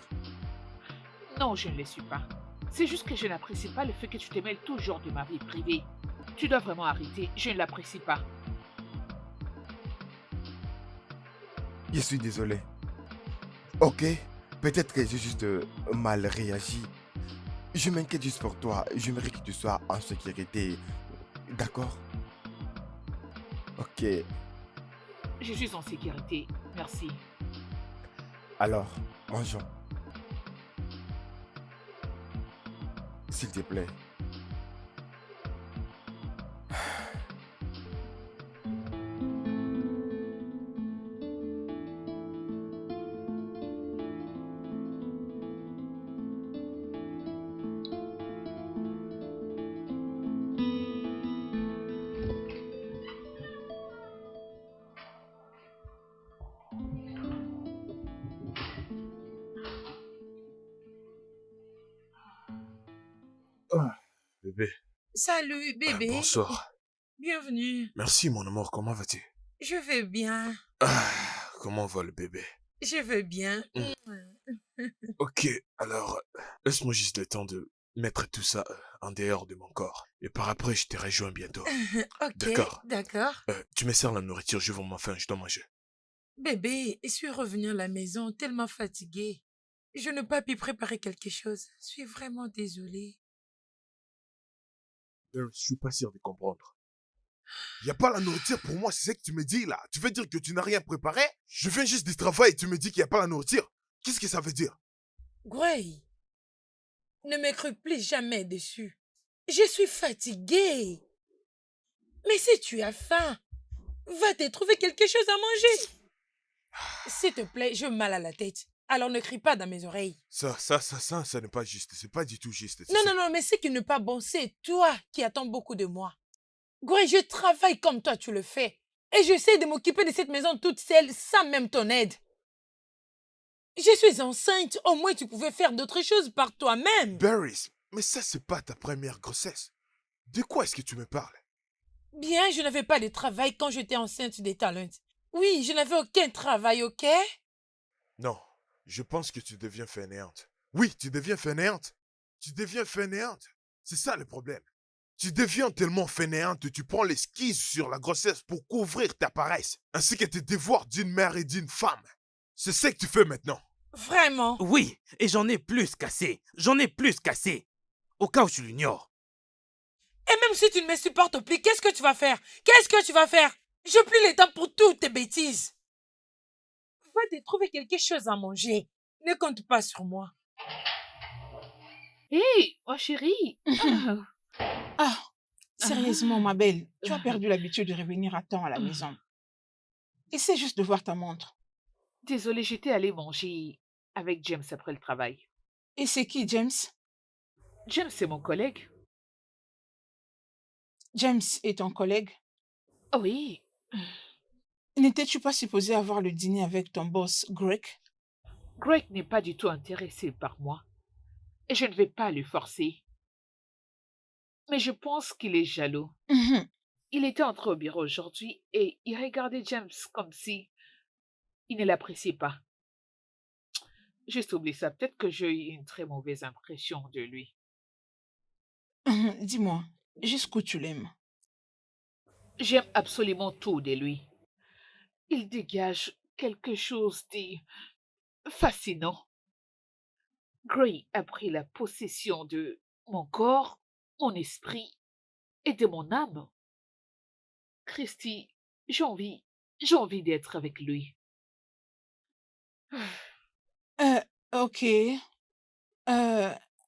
Non, je ne le suis pas. C'est juste que je n'apprécie pas le fait que tu te mêles toujours de ma vie privée. Tu dois vraiment arrêter, je ne l'apprécie pas. Je suis désolé. Ok, peut-être que j'ai juste mal réagi. Je m'inquiète juste pour toi. J'aimerais que tu sois en sécurité. D'accord? Ok, Je suis en sécurité, merci. alors, mangeons. S'il te plaît. Bébé, Salut, bébé. bonsoir. Bienvenue. Merci, mon amour, comment vas-tu? Je vais bien. Comment va le bébé? Je vais bien. Ok, alors, laisse-moi juste le temps de mettre tout ça en dehors de mon corps. Et par après, je te rejoins bientôt. Ok, D'accord. d'accord. Tu me sers la nourriture, je vais ma faim, je dois manger. Bébé, je suis revenue à la maison tellement fatiguée. Je n'ai pas pu préparer quelque chose. Je suis vraiment désolée. Je suis pas sûr de comprendre. Y a pas la nourriture pour moi, c'est ce que tu me dis là. Tu veux dire que tu n'as rien préparé? Je viens juste du travail et tu me dis qu'il y a pas la nourriture. Qu'est-ce que ça veut dire? Gray, ne me plus jamais dessus. Je suis fatiguée. Mais si tu as faim, va te trouver quelque chose à manger. S'il te plaît, j'ai mal à la tête. Alors ne crie pas dans mes oreilles. Ça n'est pas juste. C'est pas du tout juste. tu Non, sais. non, non, mais ce qui n'est pas bon, c'est toi qui attends beaucoup de moi. Gray, je travaille comme toi, tu le fais. Et j'essaie de m'occuper de cette maison toute seule, sans même ton aide. Je suis enceinte, au moins tu pouvais faire d'autres choses par toi-même. Barris, mais ça c'est pas ta première grossesse. De quoi est-ce que tu me parles? Bien, je n'avais pas de travail quand j'étais enceinte des talents. Oui, je n'avais aucun travail, ok? Non, je pense que tu deviens fainéante. Oui, tu deviens fainéante. Tu deviens fainéante. C'est ça le problème. Tu deviens tellement fainéante que tu prends l'esquisse sur la grossesse pour couvrir ta paresse, ainsi que tes devoirs d'une mère et d'une femme. C'est ce que tu fais maintenant. Vraiment? Oui, et j'en ai plus qu'assez. J'en ai plus qu'assez. Au cas où tu l'ignores. Et même si tu ne me supportes plus, qu'est-ce que tu vas faire? Qu'est-ce que tu vas faire? Je plie le temps pour toutes tes bêtises. Va te trouver quelque chose à manger. Ne compte pas sur moi. Hé, ma chérie. Ah, sérieusement, ma belle, tu as perdu l'habitude de revenir à temps à la maison. Essaie juste de voir ta montre. Désolée, j'étais allée manger avec James après le travail. Et c'est qui, James? James, c'est mon collègue. James est ton collègue. Oh oui, N'étais-tu pas supposé avoir le dîner avec ton boss, Greg? Greg n'est pas du tout intéressé par moi. Et je ne vais pas le forcer. Mais je pense qu'il est jaloux. Mhm. Il était entré au bureau aujourd'hui et il regardait James comme si il ne l'appréciait pas. Juste oublie ça, peut-être que j'ai eu une très mauvaise impression de lui. Dis-moi, jusqu'où tu l'aimes? J'aime absolument tout de lui. Il dégage quelque chose de fascinant. Gray a pris la possession de mon corps, mon esprit et de mon âme. Christy, j'ai envie d'être avec lui. Euh, ok.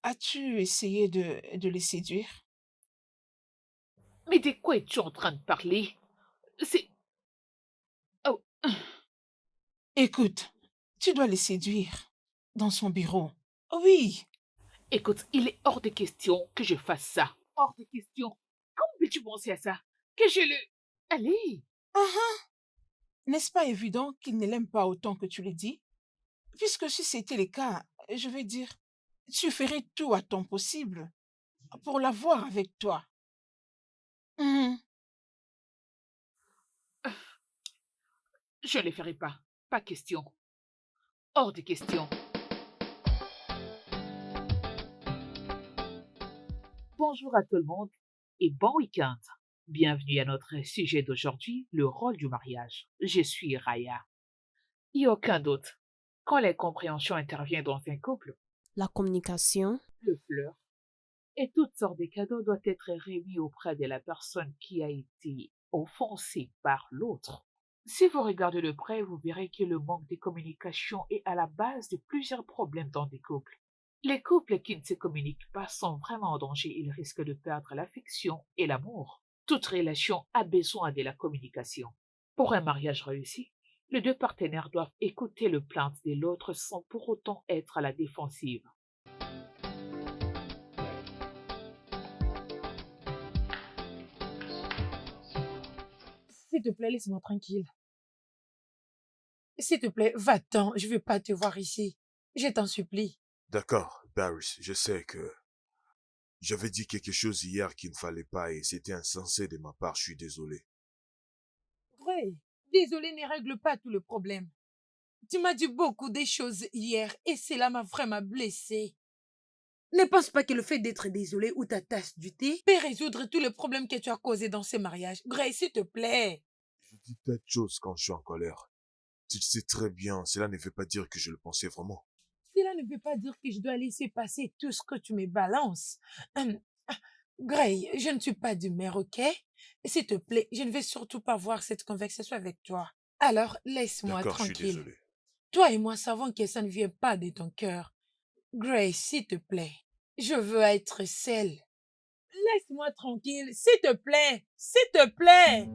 As-tu essayé de les séduire? Mais de quoi es-tu en train de parler? C'est... Oh, Écoute, tu dois les séduire dans son bureau. Oui. écoute, il est hors de question que je fasse ça. Hors de question. Comment peux-tu penser à ça? Que je le... Allez, Ah, n'est-ce pas évident qu'il ne l'aime pas autant que tu le dis? Puisque si c'était le cas, je vais dire, tu ferais tout à ton possible pour l'avoir avec toi. Mhm. je ne le ferai pas. Pas question. Hors de question. Bonjour à tout le monde et bon week-end. Bienvenue à notre sujet d'aujourd'hui, le rôle du mariage. Je suis Raya. Il n'y a aucun doute. Quand l'incompréhension intervient dans un couple, La communication, le fleur et toutes sortes de cadeaux doivent être remis auprès de la personne qui a été offensée par l'autre. Si vous regardez de près, vous verrez que le manque de communication est à la base de plusieurs problèmes dans des couples. Les couples qui ne se communiquent pas sont vraiment en danger. Ils risquent de perdre l'affection et l'amour. Toute relation a besoin de la communication. Pour un mariage réussi, les deux partenaires doivent écouter le plainte de l'autre sans pour autant être à la défensive. S'il te plaît, laisse-moi tranquille. S'il te plaît, va-t'en. Je veux pas te voir ici. Je t'en supplie. D'accord, Paris, je sais que j'avais dit quelque chose hier qu'il ne fallait pas et c'était insensé de ma part, je suis désolé. Vrai. Désolé ne règle pas tout le problème. Tu m'as dit beaucoup de choses hier et cela m'a vraiment blessée. Ne pense pas que le fait d'être désolé ou ta tasse du thé peut résoudre tous les problèmes que tu as causés dans ce mariage. Grace, s'il te plaît. Je dis tas de choses quand je suis en colère. Tu le sais très bien, cela ne veut pas dire que je le pensais vraiment. Cela ne veut pas dire que je dois laisser passer tout ce que tu me balances. Hum, Gray, je ne suis pas d'humeur, ok? S'il te plaît, je ne vais surtout pas voir cette conversation avec toi. Alors, laisse-moi D'accord, je suis tranquille. désolé. Toi et moi savons que ça ne vient pas de ton cœur. Gray, s'il te plaît, je veux être seule. Laisse-moi tranquille, s'il te plaît, s'il te plaît.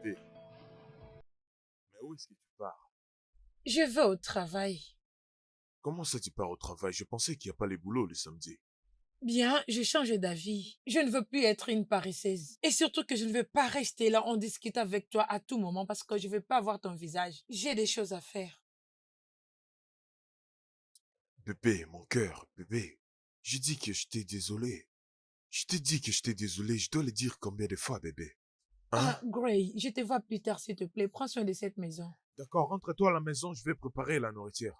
Bébé, mais où est-ce que tu pars? Je vais au travail. Comment ça tu pars au travail? Je pensais qu'il n'y a pas les boulots le samedi. Bien, je change d'avis. Je ne veux plus être une paresseuse. Et surtout que je ne veux pas rester là en discutant avec toi à tout moment parce que je ne veux pas voir ton visage. J'ai des choses à faire. Bébé, mon cœur, bébé. Je dis que je t'ai désolé. Je t'ai dit que je t'ai désolé, je dois le dire combien de fois, bébé? Hein? Ah, Gray, je te vois plus tard, s'il te plaît. Prends soin de cette maison. D'accord, rentre-toi à la maison, je vais préparer la nourriture.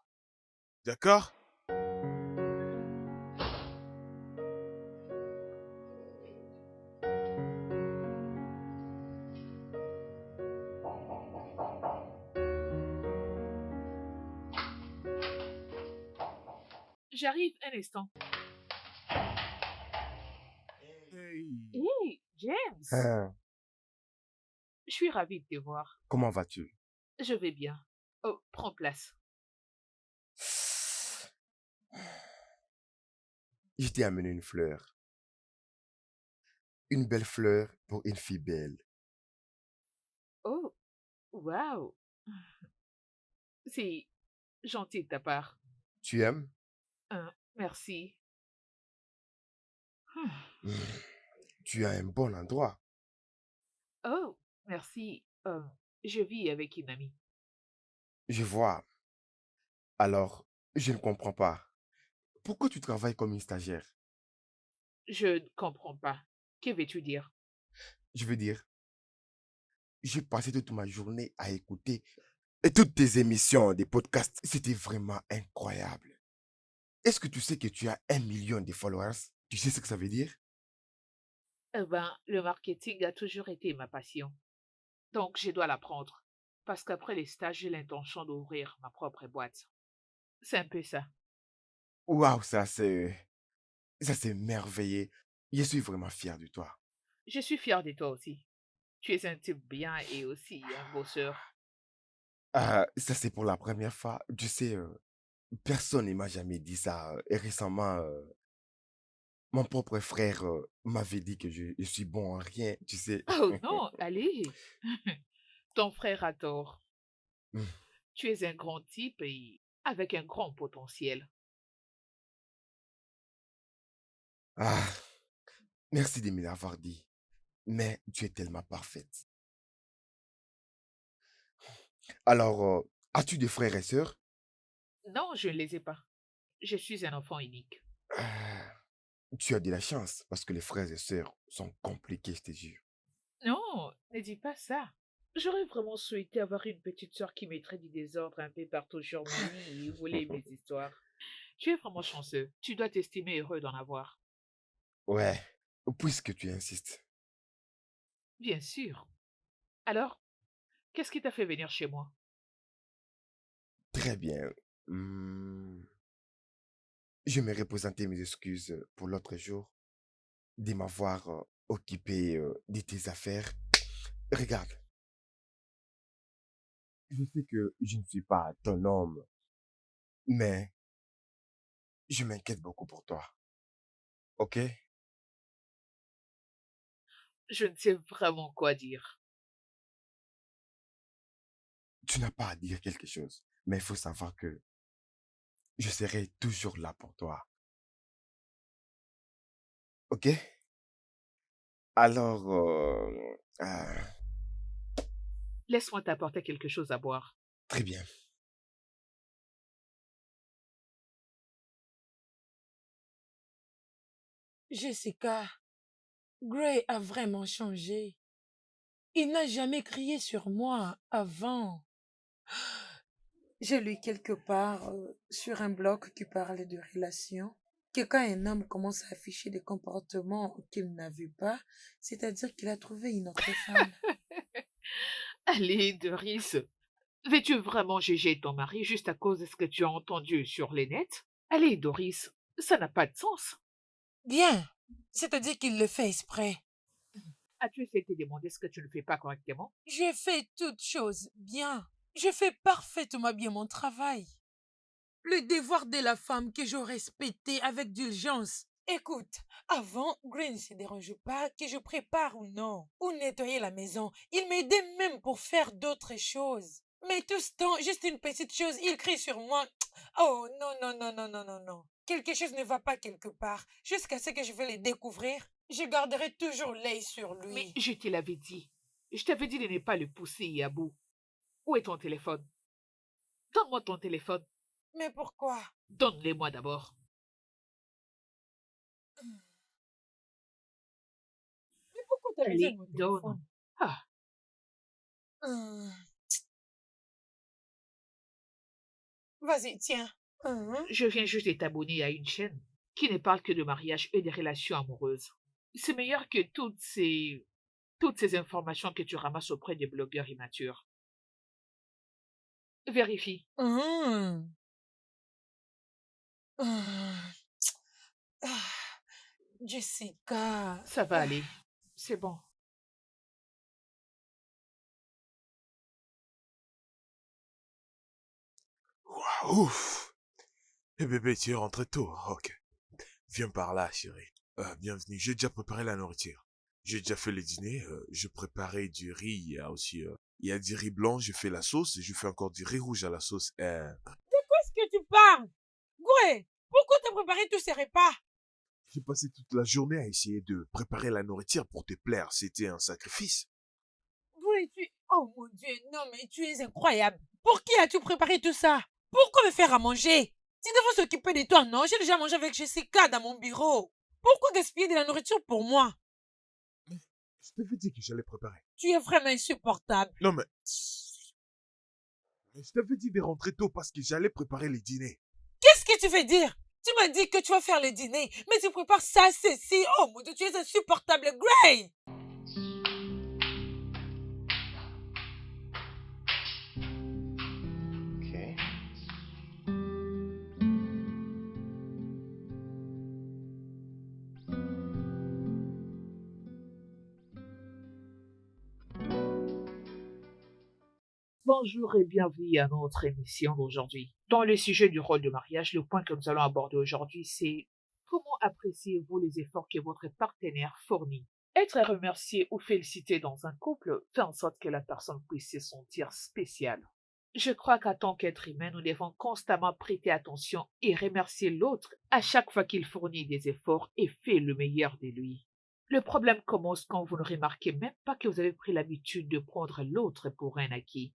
D'accord? J'arrive un instant. Hey. Hey, James! Hein, Je suis ravie de te voir. comment vas-tu? Je vais bien. Oh, prends place. Je t'ai amené une fleur. Une belle fleur pour une fille belle. Oh, waouh! C'est gentil de ta part. Tu aimes? Merci. Hmm, Tu as un bon endroit. Oh, merci. Je vis avec une amie. Je vois. Alors, je ne comprends pas. Pourquoi tu travailles comme une stagiaire? Je ne comprends pas. Que veux-tu dire? Je veux dire, j'ai passé toute ma journée à écouter et toutes tes émissions, des podcasts. C'était vraiment incroyable. Est-ce que tu sais que tu as 1 million de followers? Tu sais ce que ça veut dire? Eh ben, le marketing a toujours été ma passion. Donc, je dois l'apprendre. Parce qu'après les stages, j'ai l'intention d'ouvrir ma propre boîte. C'est un peu ça. Waouh, ça c'est merveilleux. Je suis vraiment fier de toi. Je suis fière de toi aussi. Tu es un type bien et aussi un bosseur. Ça c'est pour la première fois. Tu sais, personne ne m'a jamais dit ça. Et récemment, mon propre frère m'avait dit que je suis bon en rien, tu sais. Oh non, allez. Ton frère a tort. Mm. Tu es un grand type et avec un grand potentiel. Ah, merci de me l'avoir dit. Mais tu es tellement parfaite. Alors, as-tu des frères et sœurs? Non, je ne les ai pas. Je suis un enfant unique. Ah, tu as de la chance parce que les frères et sœurs sont compliqués, je te jure. Non, Ne dis pas ça. J'aurais vraiment souhaité avoir une petite sœur qui mettrait du désordre un peu partout sur mon lit et voulait mes histoires. Tu es vraiment chanceux. Tu dois t'estimer heureux d'en avoir. Ouais, puisque tu insistes. Bien sûr. Alors, qu'est-ce qui t'a fait venir chez moi? Très bien. J'aimerais présenter mes excuses pour l'autre jour de m'avoir occupé de tes affaires. Regarde, je sais que je ne suis pas ton homme, mais je m'inquiète beaucoup pour toi. Ok? Je ne sais vraiment quoi dire. Tu n'as pas à dire quelque chose, mais il faut savoir que je serai toujours là pour toi. Ok? Alors, Laisse-moi t'apporter quelque chose à boire. très bien. Jessica, Gray a vraiment changé. Il n'a jamais crié sur moi avant. J'ai lu quelque part sur un blog qui parlait de relations que quand un homme commence à afficher des comportements qu'il n'a vu pas, c'est-à-dire qu'il a trouvé une autre femme. Allez, Doris, veux-tu vraiment juger ton mari juste à cause de ce que tu as entendu sur les nets? Allez, Doris, ça n'a pas de sens. Bien, c'est-à-dire qu'il le fait exprès. As-tu essayé de te demander ce que tu ne fais pas correctement? Je fais toutes choses bien. Je fais parfaitement bien mon travail. Le devoir de la femme que je respectais avec diligence. Écoute, avant, Gray ne se dérange pas que je prépare ou non, ou nettoyer la maison. Il m'aidait même pour faire d'autres choses. Mais tout ce temps, juste une petite chose, il crie sur moi. Oh non, non, non, non, non, non, non. Quelque chose ne va pas quelque part. Jusqu'à ce que je vais le découvrir, je garderai toujours l'œil sur Mais lui. je te l'avais dit. Je t'avais dit de ne pas le pousser à bout. Où est ton téléphone? Donne-moi ton téléphone. Mais pourquoi? Donne-les-moi d'abord. Mais pourquoi t'as besoin de Allez, mon donne. téléphone? Ah, Hum, Vas-y, tiens. je viens juste de t'abonner à une chaîne qui ne parle que de mariage et des relations amoureuses. C'est meilleur que toutes ces informations que tu ramasses auprès des blogueurs immatures. Vérifie. Hum, hum. Ah, Jessica. Ça va aller. C'est bon. Waouh, ouf. Eh bébé, tu es rentré tôt. Ok. Viens par là, chérie. Bienvenue. J'ai déjà préparé la nourriture. J'ai déjà fait le dîner. Je préparais du riz. Il y a du riz blanc. Je fais la sauce et je fais encore du riz rouge à la sauce. Qu'est-ce que tu parles? Goué, pourquoi t'as préparé tous ces repas? J'ai passé toute la journée à essayer de préparer la nourriture pour te plaire. C'était un sacrifice. Goué, Oh mon Dieu, non mais tu es incroyable. Pour qui as-tu préparé tout ça? Pourquoi me faire à manger? Tu devrais s'occuper de toi, non? J'ai déjà mangé avec Jessica dans mon bureau. Pourquoi gaspiller de la nourriture pour moi? Je t'avais dit que j'allais préparer. Tu es vraiment insupportable. Non mais... Je t'avais dit de rentrer tôt parce que j'allais préparer le dîner. Qu'est-ce que tu veux dire? Tu m'as dit que tu vas faire le dîner, mais tu prépares ça, ceci. Oh mon Dieu, tu es insupportable, Gray! Ok. Bonjour et bienvenue à notre émission d'aujourd'hui. Dans le sujet du rôle de mariage, le point que nous allons aborder aujourd'hui, c'est comment appréciez-vous les efforts que votre partenaire fournit? Être remercié ou félicité dans un couple fait en sorte que la personne puisse se sentir spéciale. Je crois qu'en tant qu'être humain, nous devons constamment prêter attention et remercier l'autre à chaque fois qu'il fournit des efforts et fait le meilleur de lui. Le problème commence quand vous ne remarquez même pas que vous avez pris l'habitude de prendre l'autre pour un acquis.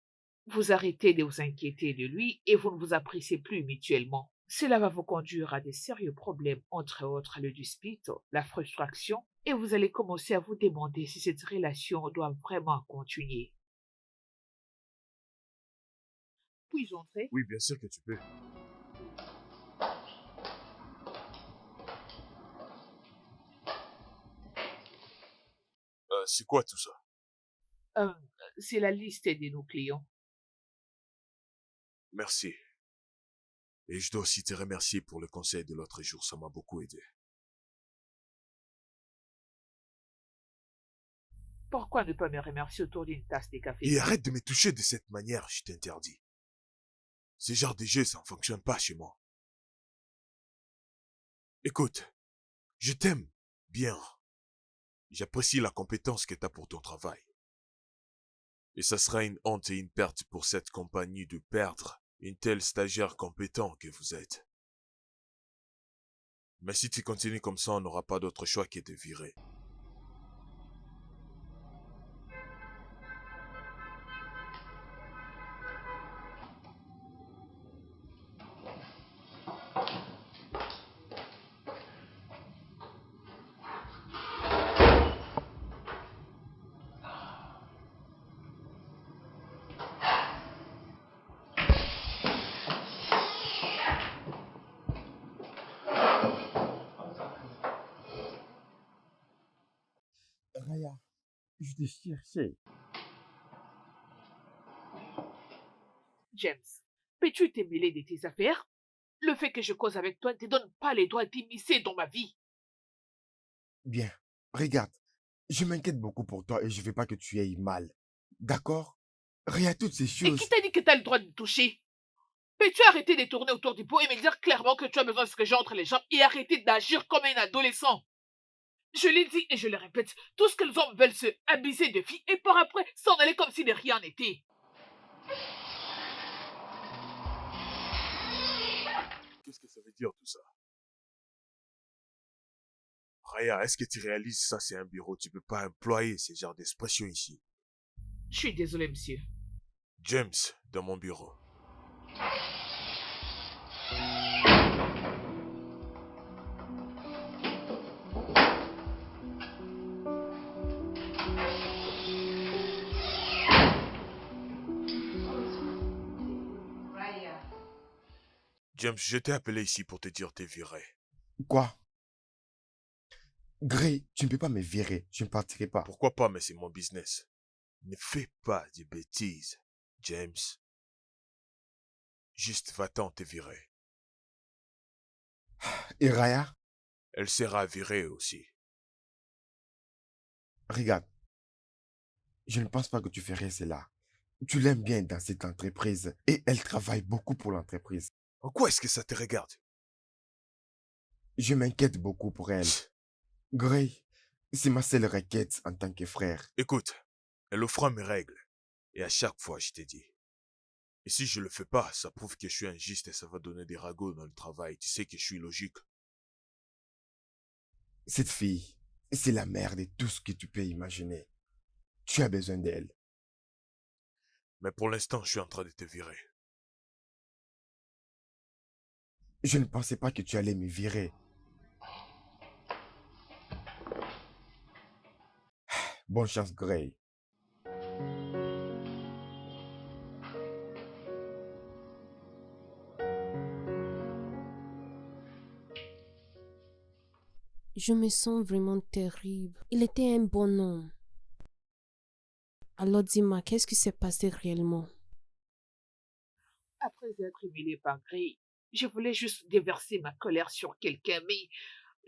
Vous arrêtez de vous inquiéter de lui et vous ne vous appréciez plus mutuellement. Cela va vous conduire à des sérieux problèmes, entre autres le dispute, la frustration Et vous allez commencer à vous demander si cette relation doit vraiment continuer. Puis-je entrer? Oui, bien sûr que tu peux. C'est quoi tout ça? Euh, c'est la liste de nos clients. Merci. Et je dois aussi te remercier pour le conseil de l'autre jour, ça m'a beaucoup aidé. Pourquoi ne pas me remercier autour d'une tasse de café? Et arrête de me toucher de cette manière, je t'interdis. Ce genre de jeu, ça ne fonctionne pas chez moi. Écoute, je t'aime bien. J'apprécie la compétence que tu as pour ton travail. Et ça sera une honte et une perte pour cette compagnie de perdre une telle stagiaire compétent que vous êtes. Mais si tu continues comme ça, on n'aura pas d'autre choix que de virer. Raya, je te cherchais. James, peux-tu te mêler de tes affaires? Le fait que je cause avec toi ne te donne pas les droits d'immiscer dans ma vie. Bien, regarde, je m'inquiète beaucoup pour toi et je veux pas que tu ailles mal. D'accord? Raya, toutes ces Et qui choses. t'a dit que t'as le droit de me toucher? Peux-tu arrêter de tourner autour du pot et me dire clairement que tu as besoin de ce que j'ai entre les jambes et arrêter d'agir comme un adolescent? Je l'ai dit et je le répète, tout ce que les hommes veulent se abuser de filles et par après s'en aller comme si de rien n'était. Qu'est-ce que ça veut dire tout ça? Raya, est-ce que tu réalises ça, c'est un bureau, tu peux pas employer ce genre d'expression ici. Je suis désolé, monsieur. James, dans mon bureau. James, je t'ai appelé ici pour te dire t'es viré. Quoi? Gray, tu ne peux pas me virer. Je ne partirai pas. Pourquoi pas, mais c'est mon business. Ne fais pas de bêtises, James. Juste va-t'en te virer. Et Raya, Elle sera virée aussi. regarde, je ne pense pas que tu ferais cela. Tu l'aimes bien dans cette entreprise et elle travaille beaucoup pour l'entreprise. En quoi est-ce que ça te regarde? Je m'inquiète beaucoup pour elle. Gray, c'est ma seule requête en tant que frère. Écoute, elle offre mes règles. Et à chaque fois, je t'ai dit. Et si je le fais pas, ça prouve que je suis injuste et ça va donner des ragots dans le travail. Tu sais que je suis logique. Cette fille, c'est la mère de tout ce que tu peux imaginer. Tu as besoin d'elle. Mais pour l'instant, je suis en train de te virer. Je ne pensais pas que tu allais me virer. Bonne chance, Gray. Je me sens vraiment terrible. Il était un bon homme. Alors dis-moi, qu'est-ce qui s'est passé réellement? Après être humilié par Gray, je voulais juste déverser ma colère sur quelqu'un, mais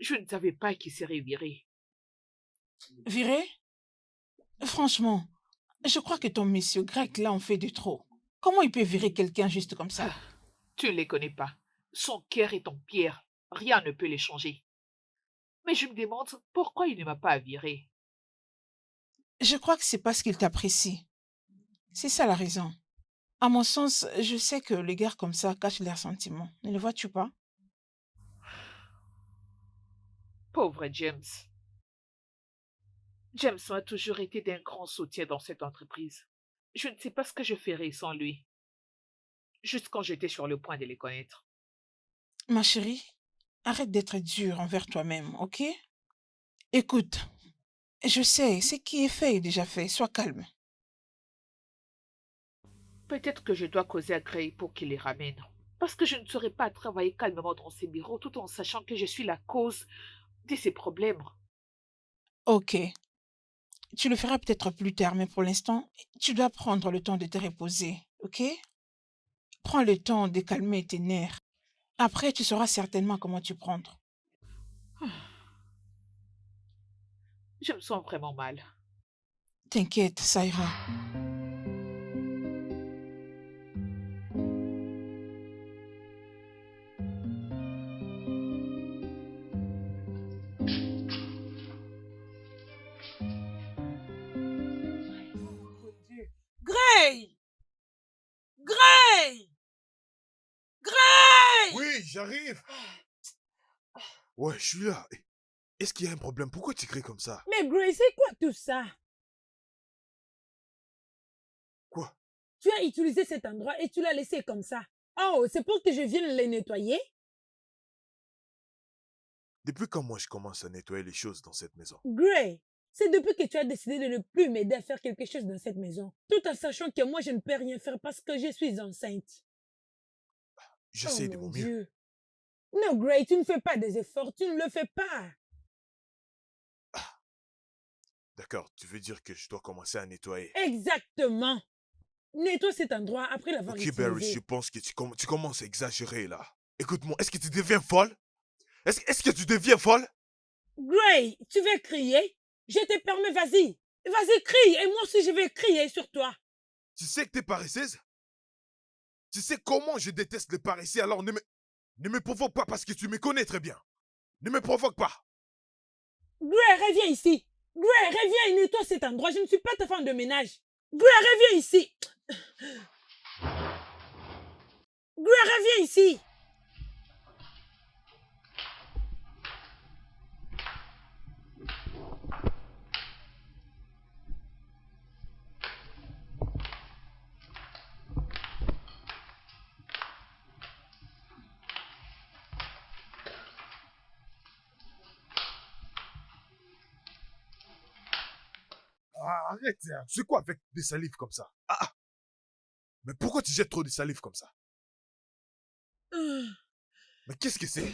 je ne savais pas qu'il serait viré. Viré? Franchement, je crois que ton monsieur grec là en fait de trop. Comment il peut virer quelqu'un juste comme ça? Tu ne les connais pas. Son cœur est en pierre. Rien ne peut les changer. Mais je me demande pourquoi il ne m'a pas viré. Je crois que c'est parce qu'il t'apprécie. C'est ça la raison. À mon sens, je sais que les gars comme ça cachent leurs sentiments. Ne le vois-tu pas? Pauvre James. James a toujours été d'un grand soutien dans cette entreprise. Je ne sais pas ce que je ferais sans lui. Juste quand j'étais sur le point de les connaître. Ma chérie, arrête d'être dure envers toi-même, ok? Écoute, je sais, ce qui est fait est déjà fait. Sois calme. Peut-être que je dois causer à Gray pour qu'il les ramène. Parce que je ne saurais pas travailler calmement dans ses bureaux tout en sachant que je suis la cause de ses problèmes. Ok, tu le feras peut-être plus tard, mais pour l'instant, tu dois prendre le temps de te reposer, ok? Prends le temps de calmer tes nerfs. Après, tu sauras certainement comment tu prendre. Je me sens vraiment mal. T'inquiète, ça ira. Mon Dieu. Gray! Gray! Gray! Oui, j'arrive. Ouais, je suis là. Est-ce qu'il y a un problème? Pourquoi tu cries comme ça? Mais Gray, c'est quoi tout ça? Quoi? Tu as utilisé cet endroit et tu l'as laissé comme ça. Oh, c'est pour que je vienne les nettoyer? Depuis quand moi je commence à nettoyer les choses dans cette maison? Gray, c'est depuis que tu as décidé de ne plus m'aider à faire quelque chose dans cette maison. Tout en sachant que moi, je ne peux rien faire parce que je suis enceinte. J'essaie Oh de mon mon mieux. Dieu. Non, Gray, tu ne fais pas des efforts. Tu ne le fais pas. D'accord, tu veux dire que je dois commencer à nettoyer? Exactement. Nettoie cet endroit après l'avoir Ok, Barry, utilisé. je pense que tu commences à exagérer là. Écoute-moi, est-ce que tu deviens folle? Est-ce que tu deviens folle? Gray, tu veux crier? Je te permets, vas-y. Vas-y, crie. Et moi aussi, je vais crier sur toi. Tu sais que t'es paresseuse? Tu sais comment je déteste les paresseux, alors ne me provoque pas parce que tu me connais très bien. Ne me provoque pas. Gray, reviens ici. Gray, reviens et nettoie cet endroit. Je ne suis pas ta femme de ménage. Gray, reviens ici. Gray, reviens ici. Ah, arrête, hein. C'est quoi avec des salives comme ça? Mais pourquoi tu jettes trop de salive comme ça? Mais qu'est-ce que c'est?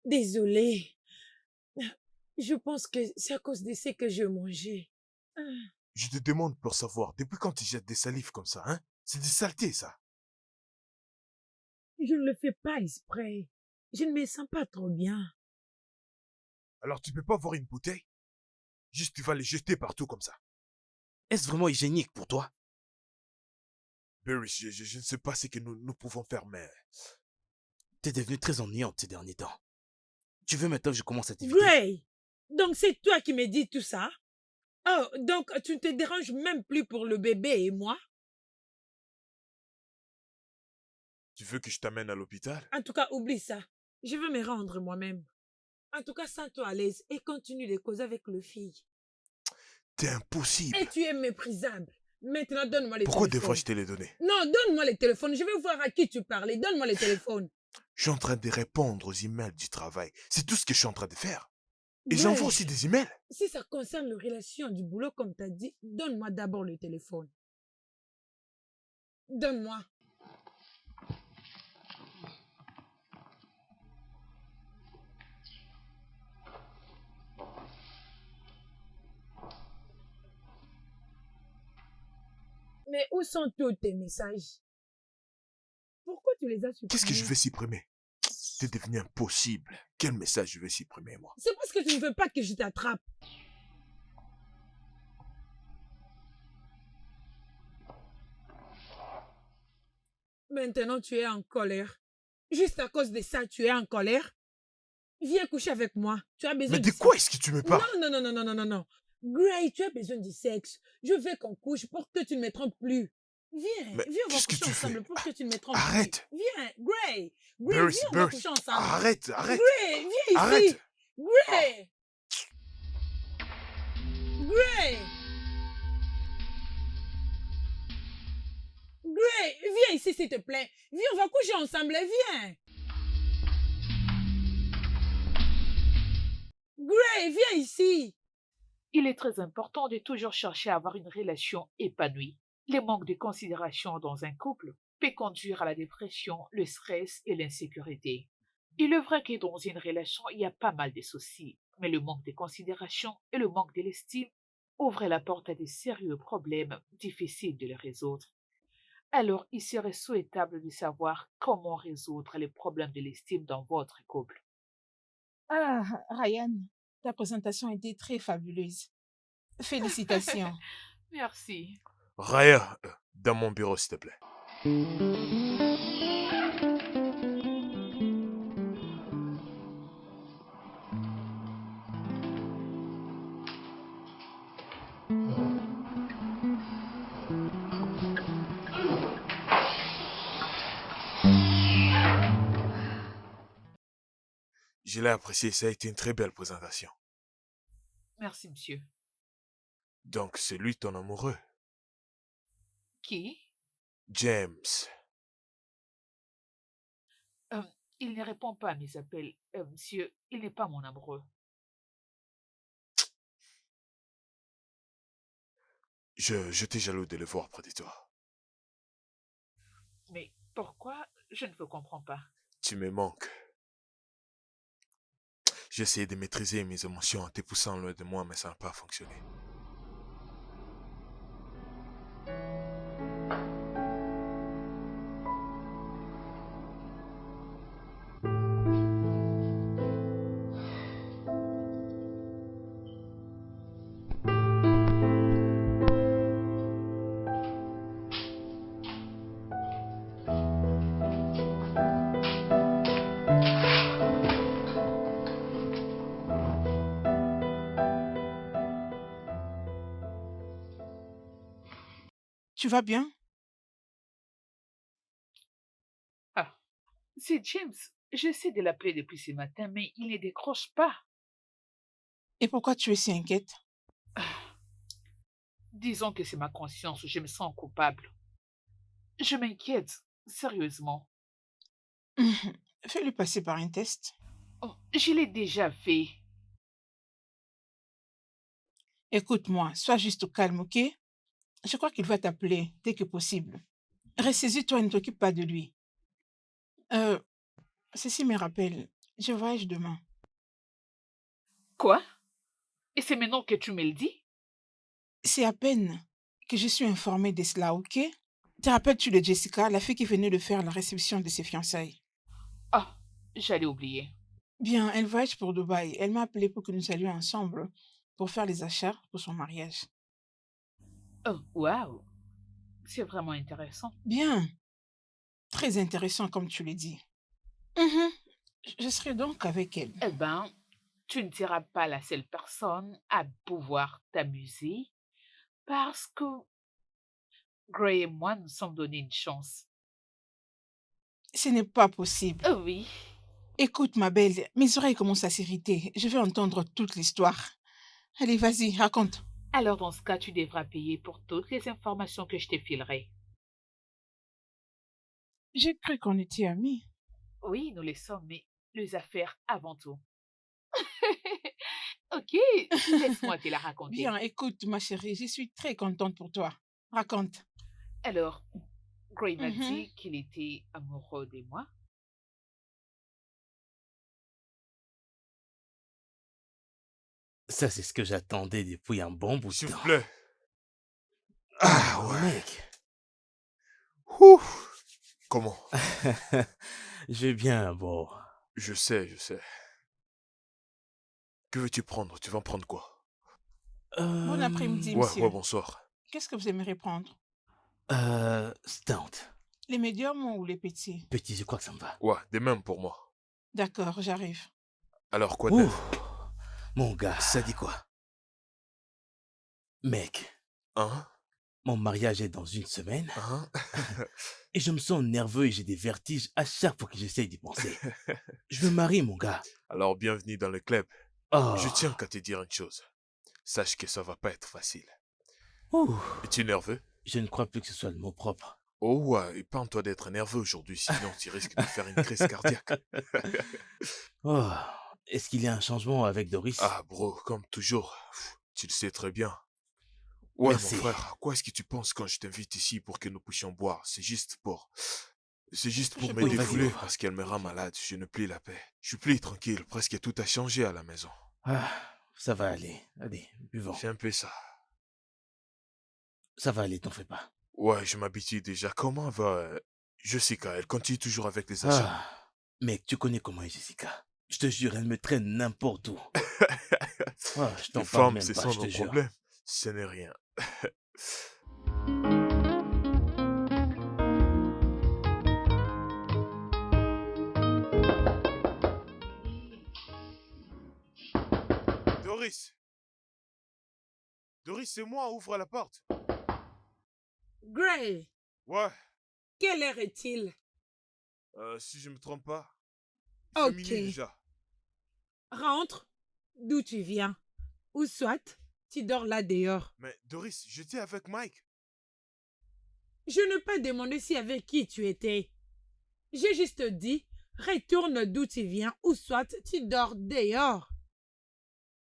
Désolée. Je pense que c'est à cause de ce que je mangeais. Je te demande pour savoir, depuis quand tu jettes des salives comme ça, hein? C'est du saleté, ça. Je ne le fais pas exprès. Je ne me sens pas trop bien. Alors tu peux pas voir une bouteille? Juste tu vas les jeter partout comme ça. Est-ce vraiment hygiénique pour toi? Barry, je ne sais pas ce que nous pouvons faire, mais... T'es devenue très ennuyante ces derniers temps. Tu veux maintenant que je commence à t'éviter? Gray, donc c'est toi qui me dis tout ça? Oh, donc tu ne te déranges même plus pour le bébé et moi? Tu veux que je t'amène à l'hôpital? En tout cas, oublie ça. Je veux me rendre moi-même. En tout cas, sens-toi à l'aise et continue de causer avec le fille. T'es impossible. Et tu es méprisable. Maintenant, donne-moi les Pourquoi téléphones. des fois je te les donné? Non, donne-moi les téléphones. Je veux voir à qui tu parlais. Donne-moi les téléphones. Je suis en train de répondre aux emails du travail. C'est tout ce que je suis en train de faire. Et j'envoie aussi des emails. Si ça concerne les relations du boulot, comme tu as dit, donne-moi d'abord le téléphone. Donne-moi. Mais où sont tous tes messages? Pourquoi tu les as supprimés? Qu'est-ce que je vais supprimer? C'est devenu impossible. Quel message je vais supprimer, moi? C'est parce que tu ne veux pas que je t'attrape. Maintenant, tu es en colère. Juste à cause de ça, tu es en colère. Viens coucher avec moi. Tu as besoin Mais de du quoi sexe. est-ce que tu me parles? Non, non, non, non, non, non, non. Gray, tu as besoin du sexe. Je veux qu'on couche pour que tu ne me trompes plus. Viens, Mais viens, on va qu'est-ce que coucher tu fais? ensemble pour que tu ne me trompes Arrête. plus. Viens, Gray. Gray, Barry, viens, on va Barry, coucher ensemble. arrête. Gray, viens ici. Arrête. Gray. Gray. Gray, viens ici, s'il te plaît. Viens, on va coucher ensemble. Viens. Gray, viens ici. Il est très important de toujours chercher à avoir une relation épanouie. Le manque de considération dans un couple peut conduire à la dépression, le stress et l'insécurité. Il est vrai que dans une relation, il y a pas mal de soucis, mais le manque de considération et le manque de l'estime ouvrent la porte à de sérieux problèmes difficiles de les résoudre. Alors, il serait souhaitable de savoir comment résoudre les problèmes de l'estime dans votre couple. Ah, Ryan, ta présentation était très fabuleuse. Félicitations. Merci. Raya, dans mon bureau, s'il te plaît. Je l'ai apprécié, ça a été une très belle présentation. Merci, monsieur. Donc, c'est lui ton amoureux, Qui? James. Euh, il ne répond pas à mes appels. Monsieur, il n'est pas mon amoureux. J'étais jaloux de le voir près de toi. Mais pourquoi? Je ne vous comprends pas. Tu me manques. J'ai essayé de maîtriser mes émotions en te poussant loin de moi, mais ça n'a pas fonctionné. Tu vas bien? Ah, c'est James. J'essaie de l'appeler depuis ce matin, mais il ne décroche pas. Et pourquoi tu es si inquiète? Disons que c'est ma conscience, je me sens coupable. Je m'inquiète, sérieusement. Fais-le passer par un test. Oh, je l'ai déjà fait. Écoute-moi, sois juste au calme, ok? Je crois qu'il va t'appeler dès que possible. Ressaisis-toi et ne t'occupe pas de lui. Euh, Ceci me rappelle, je voyage demain. Quoi? Et c'est maintenant que tu me le dis? C'est à peine que je suis informée de cela, ok? Te rappelles-tu de Jessica, la fille qui venait de faire la réception de ses fiançailles? Ah, j'allais oublier. Bien, elle voyage pour Dubaï. Elle m'a appelé pour que nous allions ensemble pour faire les achats pour son mariage. Oh, waouh! C'est vraiment intéressant. Bien, très intéressant comme tu le dis. Mhm. Je serai donc avec elle. Eh ben, tu ne seras pas la seule personne à pouvoir t'amuser parce que Gray et moi nous sommes donné une chance. Ce n'est pas possible. Oh oui, Écoute, ma belle, mes oreilles commencent à s'irriter. Je veux entendre toute l'histoire. Allez, vas-y, raconte. alors dans ce cas, tu devras payer pour toutes les informations que je te filerai. J'ai cru qu'on était amis. Oui, nous les sommes, mais les affaires avant tout. Ok, laisse-moi te la raconter. Bien, écoute, ma chérie, je suis très contente pour toi. Raconte. Alors, Gray m'a Mhm. dit qu'il était amoureux de moi. Ça, c'est ce que j'attendais depuis un bon bout de S'il vous temps. plaît. Ah Oh, ouais. mec. Ouh. Comment? Je vais bien, bon. Je sais, je sais. Que veux-tu prendre? Tu vas en prendre quoi? Bon après-midi, Ouais, monsieur. ouais, bonsoir. Qu'est-ce que vous aimeriez prendre? Stout. Les médiums ou les petits? Petit, je crois que ça me va. Ouais, des mêmes pour moi. D'accord, j'arrive. Alors, quoi de Ouh, neuf? mon gars, ça dit quoi? Mec, Hein? mon mariage est dans une semaine Hein? et je me sens nerveux et j'ai des vertiges à chaque fois que j'essaye d'y penser. Je me marie, mon gars. Alors, bienvenue dans le club. Oh. Je tiens qu'à te dire une chose. Sache que ça va pas être facile. Ouh. Es-tu nerveux? Je ne crois plus que ce soit le mot propre. Oh ouais, épargne-toi d'être nerveux aujourd'hui, sinon tu risques de faire une crise cardiaque. Oh, est-ce qu'il y a un changement avec Doris? Ah, bro, comme toujours, tu le sais très bien. Ouais, mon Merci. frère, à quoi est-ce que tu penses quand je t'invite ici pour que nous puissions boire? C'est juste que pour je me peux Oui, vas-y, défouler ouvre. parce qu'elle me rend malade. Je ne plus la paix. Je suis plus tranquille. Presque tout a changé à la maison. Ah, ça va aller. Allez, buvons. C'est un peu ça. Ça va aller, t'en fais pas. Ouais, je m'habitue déjà. Comment va Jessica? Elle continue toujours avec les achats. Ah, mec, tu connais comment est Jessica. Je te jure, elle me traîne n'importe où. Ah, je Les t'en parle femmes, même ce pas, sont je nos te jure. problèmes. Ce n'est rien. Doris! Doris, c'est moi, ouvre la porte. Gray, Ouais, quelle heure est-il? si je me trompe pas, il fait minuit Ok, déjà. rentre d'où tu viens. Ou soit, tu dors là dehors. Mais Doris, j'étais avec Mike. Je n'ai pas demandé si avec qui tu étais. J'ai juste dit, retourne d'où tu viens ou soit tu dors dehors.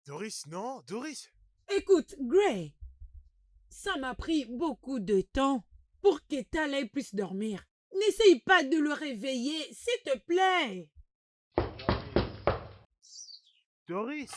Doris, non, Doris. Écoute, Gray, ça m'a pris beaucoup de temps pour que Talay puisse dormir. N'essaye pas de le réveiller, s'il te plaît. Doris.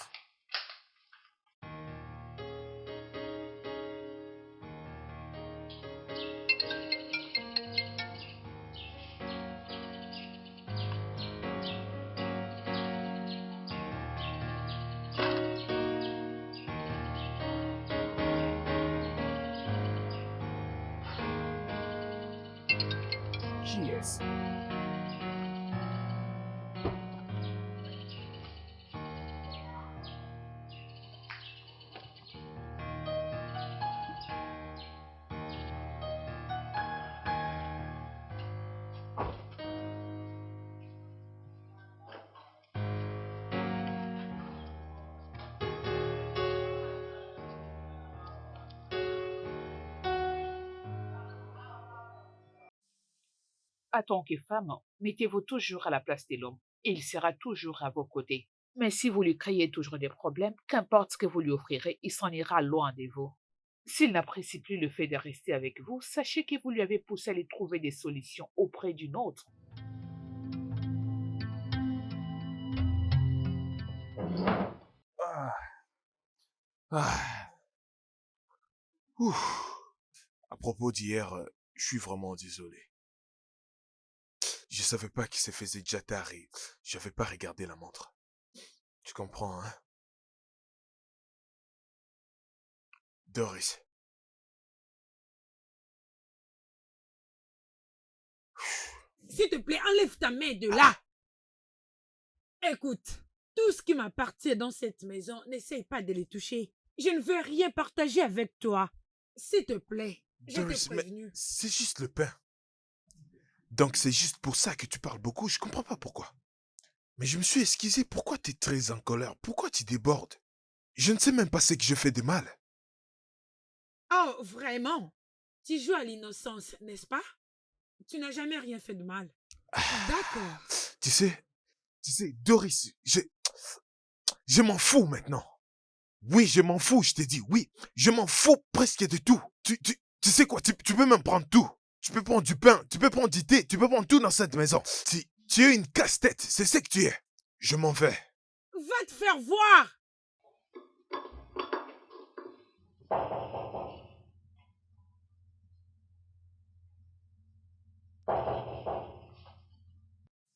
Cheers. En tant que femme, mettez-vous toujours à la place de l'homme et il sera toujours à vos côtés. Mais si vous lui créez toujours des problèmes, qu'importe ce que vous lui offrirez, il s'en ira loin de vous. S'il n'apprécie plus le fait de rester avec vous, sachez que vous lui avez poussé à aller trouver des solutions auprès d'une autre. Ah. Ah. Ouf. À propos d'hier, je suis vraiment désolé. Je savais pas qu'il se faisait déjà tard et j'avais pas regardé la montre. Tu comprends, hein? Doris. S'il te plaît, enlève ta main de là. Écoute, tout ce qui m'appartient dans cette maison, n'essaye pas de les toucher. Je ne veux rien partager avec toi. S'il te plaît, je t'ai Doris, mais prévenu. c'est juste le pain. Donc c'est juste pour ça que tu parles beaucoup, je comprends pas pourquoi. Mais je me suis excusé, pourquoi tu es très en colère? Pourquoi tu débordes? Je ne sais même pas ce que je fais de mal. Oh, vraiment? Tu joues à l'innocence, n'est-ce pas? Tu n'as jamais rien fait de mal. D'accord. Tu sais, Doris, je m'en fous maintenant. Oui, je m'en fous, je te dis, oui, je m'en fous presque de tout. Tu sais quoi, tu peux même prendre tout. Tu peux prendre du pain, tu peux prendre du thé, tu peux prendre tout dans cette maison. Tu es une casse-tête, c'est ce que tu es. Je m'en vais. Va te faire voir!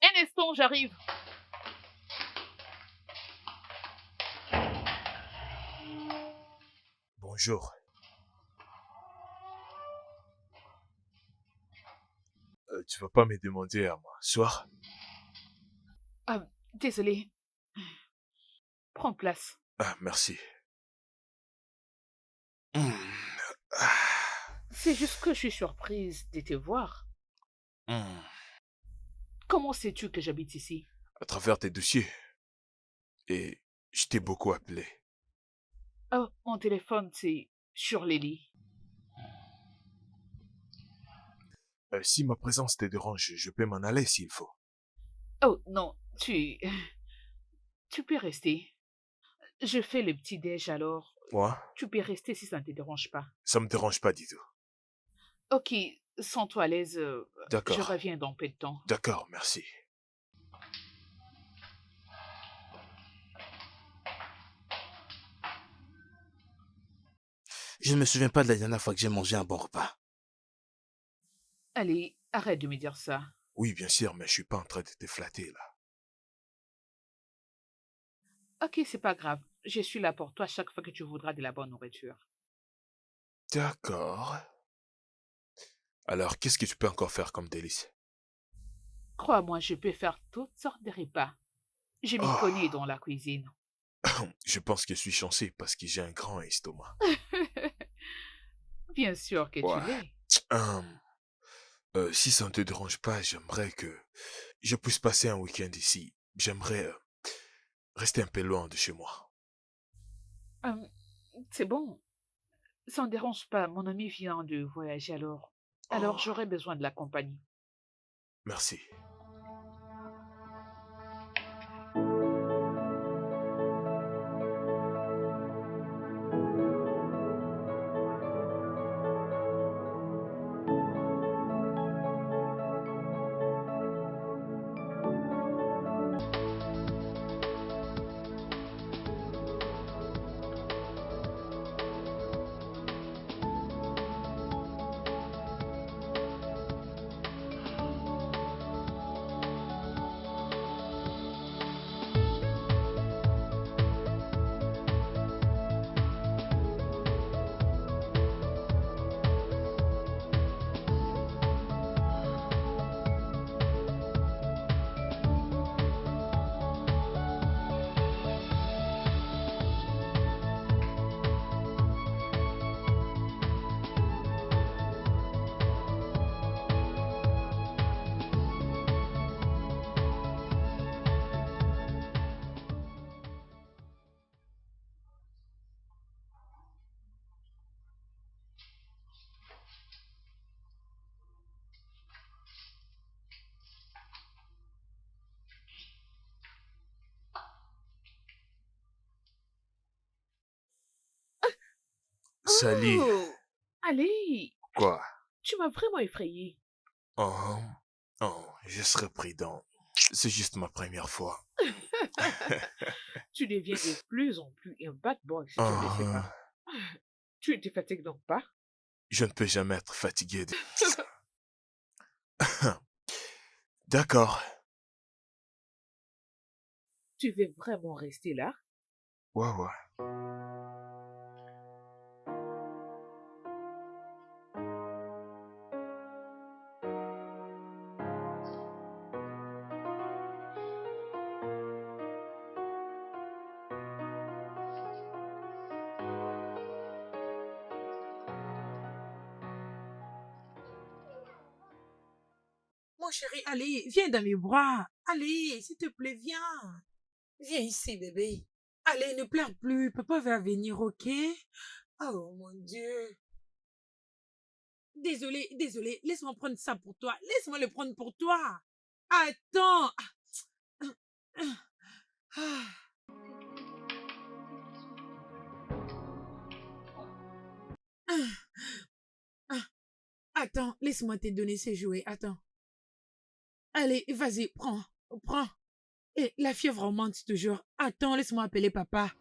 Un instant, j'arrive. Bonjour. Tu vas pas me demander à m'asseoir? Ah, désolé. Prends place. Ah, merci. Hmm. Ah. C'est juste que je suis surprise de te voir. Hmm. Comment sais-tu que j'habite ici? À travers tes dossiers. Et je t'ai beaucoup appelé. Oh, mon téléphone, c'est sur les lits. Si ma présence te dérange, je peux m'en aller s'il faut. Oh, non, tu... Tu peux rester. Je fais le petit déj alors. Ouais, Tu peux rester si ça ne te dérange pas. ça me dérange pas du tout. Ok, sens-toi à l'aise. Je D'accord, reviens dans peu de temps. d'accord, merci. Je ne me souviens pas de la dernière fois que j'ai mangé un bon repas. Allez, arrête de me dire ça. Oui, bien sûr, mais je suis pas en train de te flatter là. Ok, c'est pas grave. Je suis là pour toi chaque fois que tu voudras de la bonne nourriture. D'accord. Alors, qu'est-ce que tu peux encore faire comme délice? Crois-moi, je peux faire toutes sortes de repas. Je m'y connais Oh, dans la cuisine. je pense que je suis chanceux parce que j'ai un grand estomac. Bien sûr que tu Ouais. l'es. Hum, si ça ne te dérange pas, j'aimerais que je puisse passer un week-end ici. J'aimerais rester un peu loin de chez moi. Hum, c'est bon. Ça ne dérange pas. Mon ami vient de voyager alors. Alors Oh, j'aurai besoin de la compagnie. merci. Salut. Oh, allez, Quoi? tu m'as vraiment effrayé. Oh, oh, je serai prudent. C'est juste ma première fois. Tu deviens de plus en plus un bad boy si tu ne le sais Oh, pas. Tu ne te fatigues donc pas? je ne peux jamais être fatigué. D'accord. Tu veux vraiment rester là? Ouais, ouais. Mon chéri, allez, viens dans mes bras. Allez, s'il te plaît, viens. Viens ici, bébé. Allez, ne pleure plus. Papa va venir, ok? Oh mon Dieu. Désolé, désolé. Laisse-moi prendre ça pour toi. Laisse-moi le prendre pour toi. Attends. Ah. Ah. Attends, laisse-moi te donner ces jouets. Attends. Allez, vas-y, prends. Prends. Et la fièvre augmente toujours. Attends, laisse-moi appeler papa.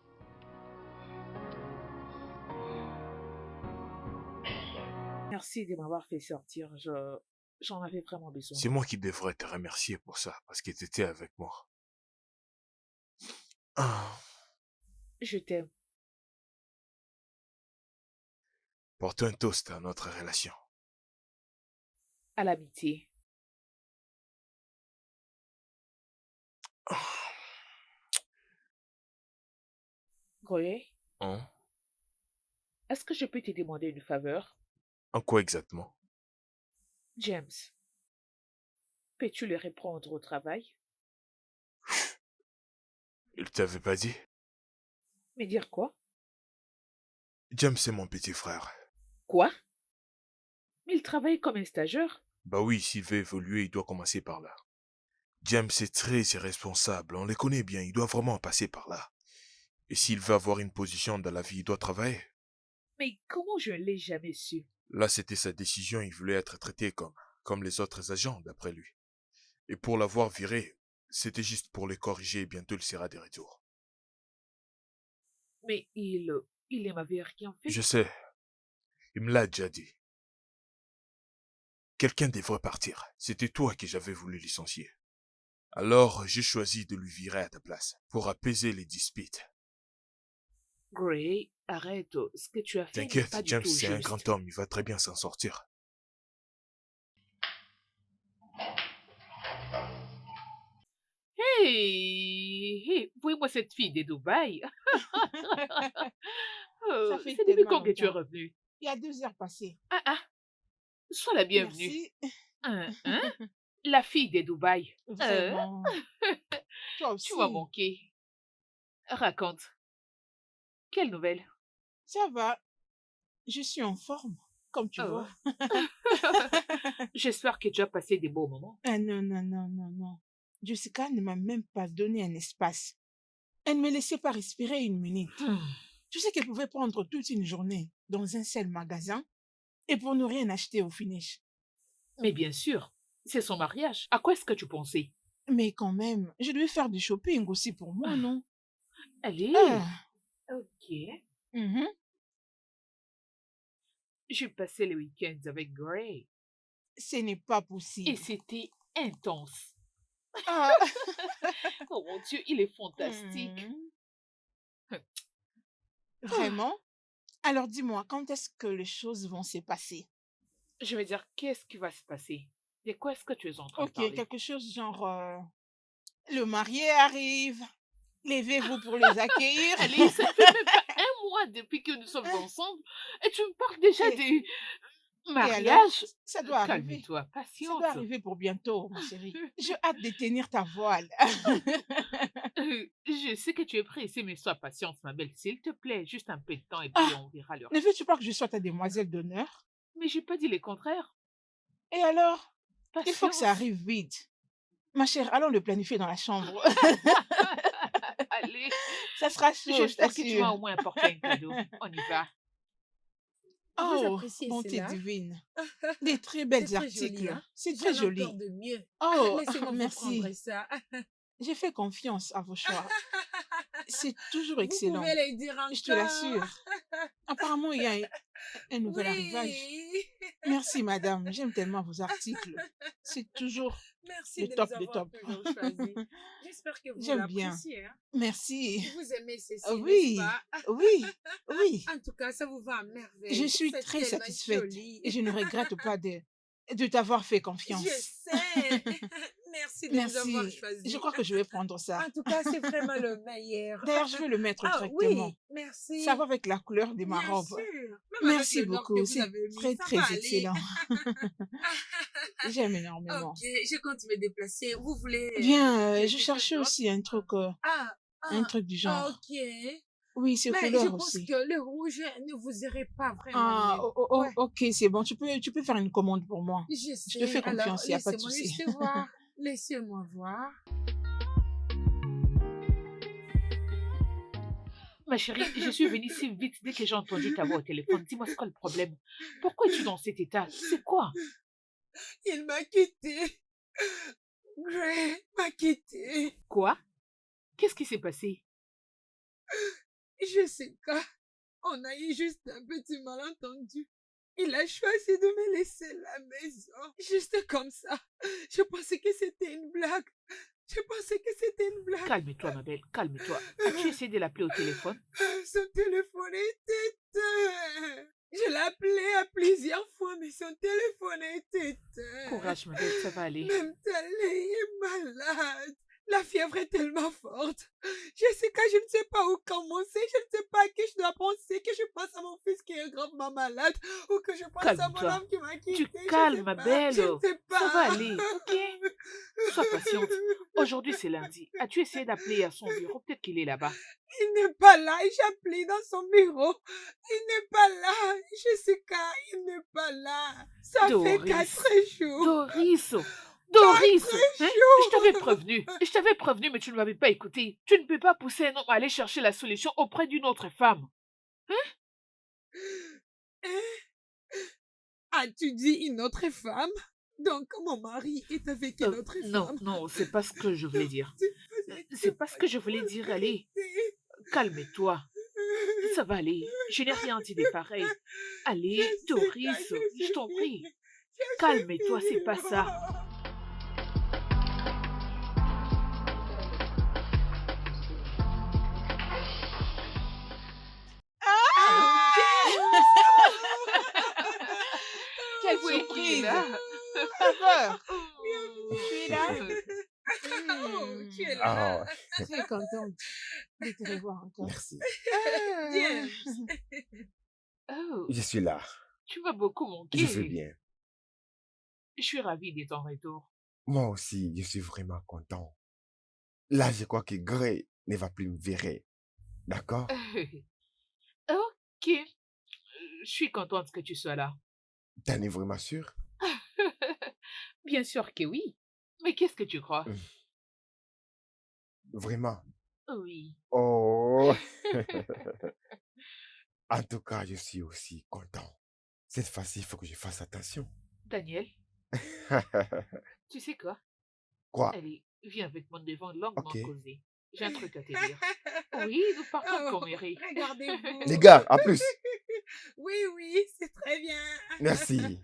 Merci de m'avoir fait sortir. J'en avais vraiment besoin. C'est moi qui devrais te remercier pour ça, parce que tu étais avec moi. Ah, Je t'aime. porte un toast à notre relation. À l'amitié. Ah, Goye, hein? est-ce que je peux te demander une faveur? En quoi exactement? James, peux-tu le reprendre au travail? Il t'avait pas dit? Me dire quoi? James, c'est mon petit frère. Quoi? Mais il travaille comme un stagiaire. Bah oui, s'il veut évoluer, il doit commencer par là. James est très irresponsable, on les connaît bien, il doit vraiment passer par là. Et s'il veut avoir une position dans la vie, il doit travailler. Mais comment je ne l'ai jamais su? Là, c'était sa décision, il voulait être traité comme les autres agents, d'après lui. Et pour l'avoir viré, c'était juste pour les corriger et bientôt il sera de retour. Mais il ne m'avait rien fait. Je sais, il me l'a déjà dit. Quelqu'un devrait partir. C'était toi que j'avais voulu licencier. Alors, j'ai choisi de lui virer à ta place, pour apaiser les disputes. Gray, arrête, ce que tu as fait n'est T'inquiète, pas du James, tout c'est un juste. grand homme, il va très bien s'en sortir. Hey, hey, voyez-moi cette fille de Dubaï. Ça fait C'est depuis tellement quand que tu es longtemps. revenu? Il y a 2 heures passées. Ah, ah, sois la bienvenue. Merci. Hein? La fille de Dubaï. Vraiment. Toi Tu m'as aussi. manqué. Raconte. Quelle nouvelle? Ça va. Je suis en forme, comme tu Oh. vois. J'espère que tu as passé des beaux moments. Ah non, non, non, non, non. Jessica ne m'a même pas donné un espace. Elle ne me laissait pas respirer une minute. Tu sais qu'elle pouvait prendre toute une journée dans un seul magasin et pour ne rien acheter au finish. Mais bien sûr, c'est son mariage. À quoi est-ce que tu pensais? Mais quand même, je devais faire du shopping aussi pour moi, non? Allez. Ah, Ok. mhm. J'ai passé le week-end avec Gray Ce n'est pas et possible. c'était intense. Ah. Oh mon Dieu, il est fantastique. Mhm. Vraiment? Alors dis-moi, quand est-ce que les choses vont se passer? Je veux dire, qu'est-ce qui va se passer? De quoi est-ce que tu es en train de Ok, parler? quelque chose genre le marié arrive, levez-vous pour les accueillir. Allez, ça ne fait même pas un mois depuis que nous sommes ensemble et tu me parles déjà Et- de Et alors, mariage. ça doit arriver. Calme-toi, Ça patience. doit arriver pour bientôt, ma chérie. J'ai hâte de tenir ta voile. Je sais que tu es pressée, mais sois patiente, ma belle, s'il te plaît. Juste un peu de temps et puis Ah, on verra l'heure. ne veux-tu pas que je sois ta demoiselle d'honneur? Mais j'ai pas dit le contraire. Et alors, il faut que ça Patience. arrive vite. Ma chère, allons le planifier dans la chambre. Allez, Ça sera chaud, je j'espère que tu t'assure. vas au moins apporter un cadeau. On y va. Vous Oh, appréciez bonté cela? divine. Des très C'est belles très joli, articles. hein? C'est très J'en ai joli. encore de mieux. Oh, Laissez-moi vous merci. prendre ça. J'ai fait confiance à vos choix. C'est toujours Vous excellent. pouvez les dire Je te encore. l'assure. Apparemment, il y a un nouvel arrivage. Oui. Merci, madame. J'aime tellement vos articles. C'est toujours Merci le de top les de avoir top. toujours choisis. J'espère que vous J'aime bien. l'appréciez. Hein? Merci. Vous aimez ceci, Oui, n'est-ce pas? oui, oui. En tout cas, ça vous va à merveille. Je suis C'est très tellement satisfaite joli. et je ne regrette pas de t'avoir fait Je confiance. sais. Merci de nous avoir Merci. Je choisis. crois que je vais prendre ça. En tout cas, c'est vraiment le meilleur. D'ailleurs, je vais le mettre Ah directement. oui, merci. Ça va avec la couleur de ma Bien robe. sûr. Même avec Merci le noir beaucoup. que vous C'est avez mis, très, ça très va aller. excellent. J'aime énormément. Ok, je compte me déplacer. Vous voulez Bien, je quelque chose cherchais d'autre? aussi un Ah, truc du genre. ok. Oui, ces Mais je couleurs pense aussi. que le rouge ne vous irait pas vraiment Ah, mieux. Ouais, ok, c'est bon. Tu peux faire une commande pour moi. je Je te fais sais. Alors, confiance, il n'y a pas de laissez-moi souci. juste voir. Laissez-moi voir. Ma chérie, je suis venue si vite dès que j'ai entendu ta voix au téléphone. Dis-moi, c'est quoi le problème? Pourquoi es-tu dans cet état? C'est quoi? Il m'a quitté. Gray m'a quitté. Quoi? Qu'est-ce qui s'est passé? Jessica, on a eu juste un petit malentendu. Il a choisi de me laisser la maison. Juste comme ça. Je pensais que c'était une blague. Je pensais que c'était une blague. Calme-toi, ma belle, calme-toi. As-tu essayé de l'appeler au téléphone? Son téléphone est éteint. Je l'ai appelé à plusieurs fois, mais son téléphone est éteint. Courage, ma belle, ça va aller. Même Talé est malade. La fièvre est tellement forte. Jessica, je ne sais pas où commencer. Je ne sais pas à qui je dois penser. Que je pense à mon fils qui est gravement malade. Ou que je pense à mon Calme-toi. homme qui m'a quitté. Tu Je calmes, sais ma pas. belle. Je ne sais pas. Ça va aller, ok? Sois patiente. Aujourd'hui, c'est lundi. As-tu essayé d'appeler à son bureau? Peut-être qu'il est là-bas. Il n'est pas là. J'ai appelé dans son bureau. Il n'est pas là. Jessica, il n'est pas là. Ça fait Doris. 4 jours. Doris! Doris! Hein? Je t'avais Je t'avais prévenu, mais tu ne m'avais pas écouté. Tu ne peux pas pousser un homme à aller chercher la solution auprès d'une autre femme. As-tu dit une autre femme? Donc, mon mari est avec une autre Non, femme. non, c'est pas ce que je voulais dire. C'est pas C'est pas ce que je voulais dire, allez. Calme-toi. Ça va aller. Je n'ai rien dit de pareil. Allez, Doris, je t'en prie. Calme-toi, c'est pas ça. Quelle Oui, surprise! là. Pas peur. Oh. Tu es là? Oh, tu es Ah, là. Je suis contente de te revoir encore. merci. James. Oh, Je suis là. tu m'as beaucoup Je vais manqué. bien. Je suis ravie de ton retour. Moi aussi, je suis vraiment content. Là, je crois que Gray ne va plus me virer. D'accord? Ok. Je suis contente que tu sois là. T'en es vraiment sûr? Bien sûr que oui. Mais qu'est-ce que tu crois? Vraiment? Oui. Oh! En tout cas, je suis aussi content. Cette fois-ci, il faut que je fasse attention. Daniel, tu sais quoi? Quoi? Allez, viens avec moi devant longuement Ok. causer. J'ai un truc à te dire. Oui, nous partons Oh, comme Mary. regardez-vous. Les gars, à plus! Oui, oui, c'est très bien. Merci.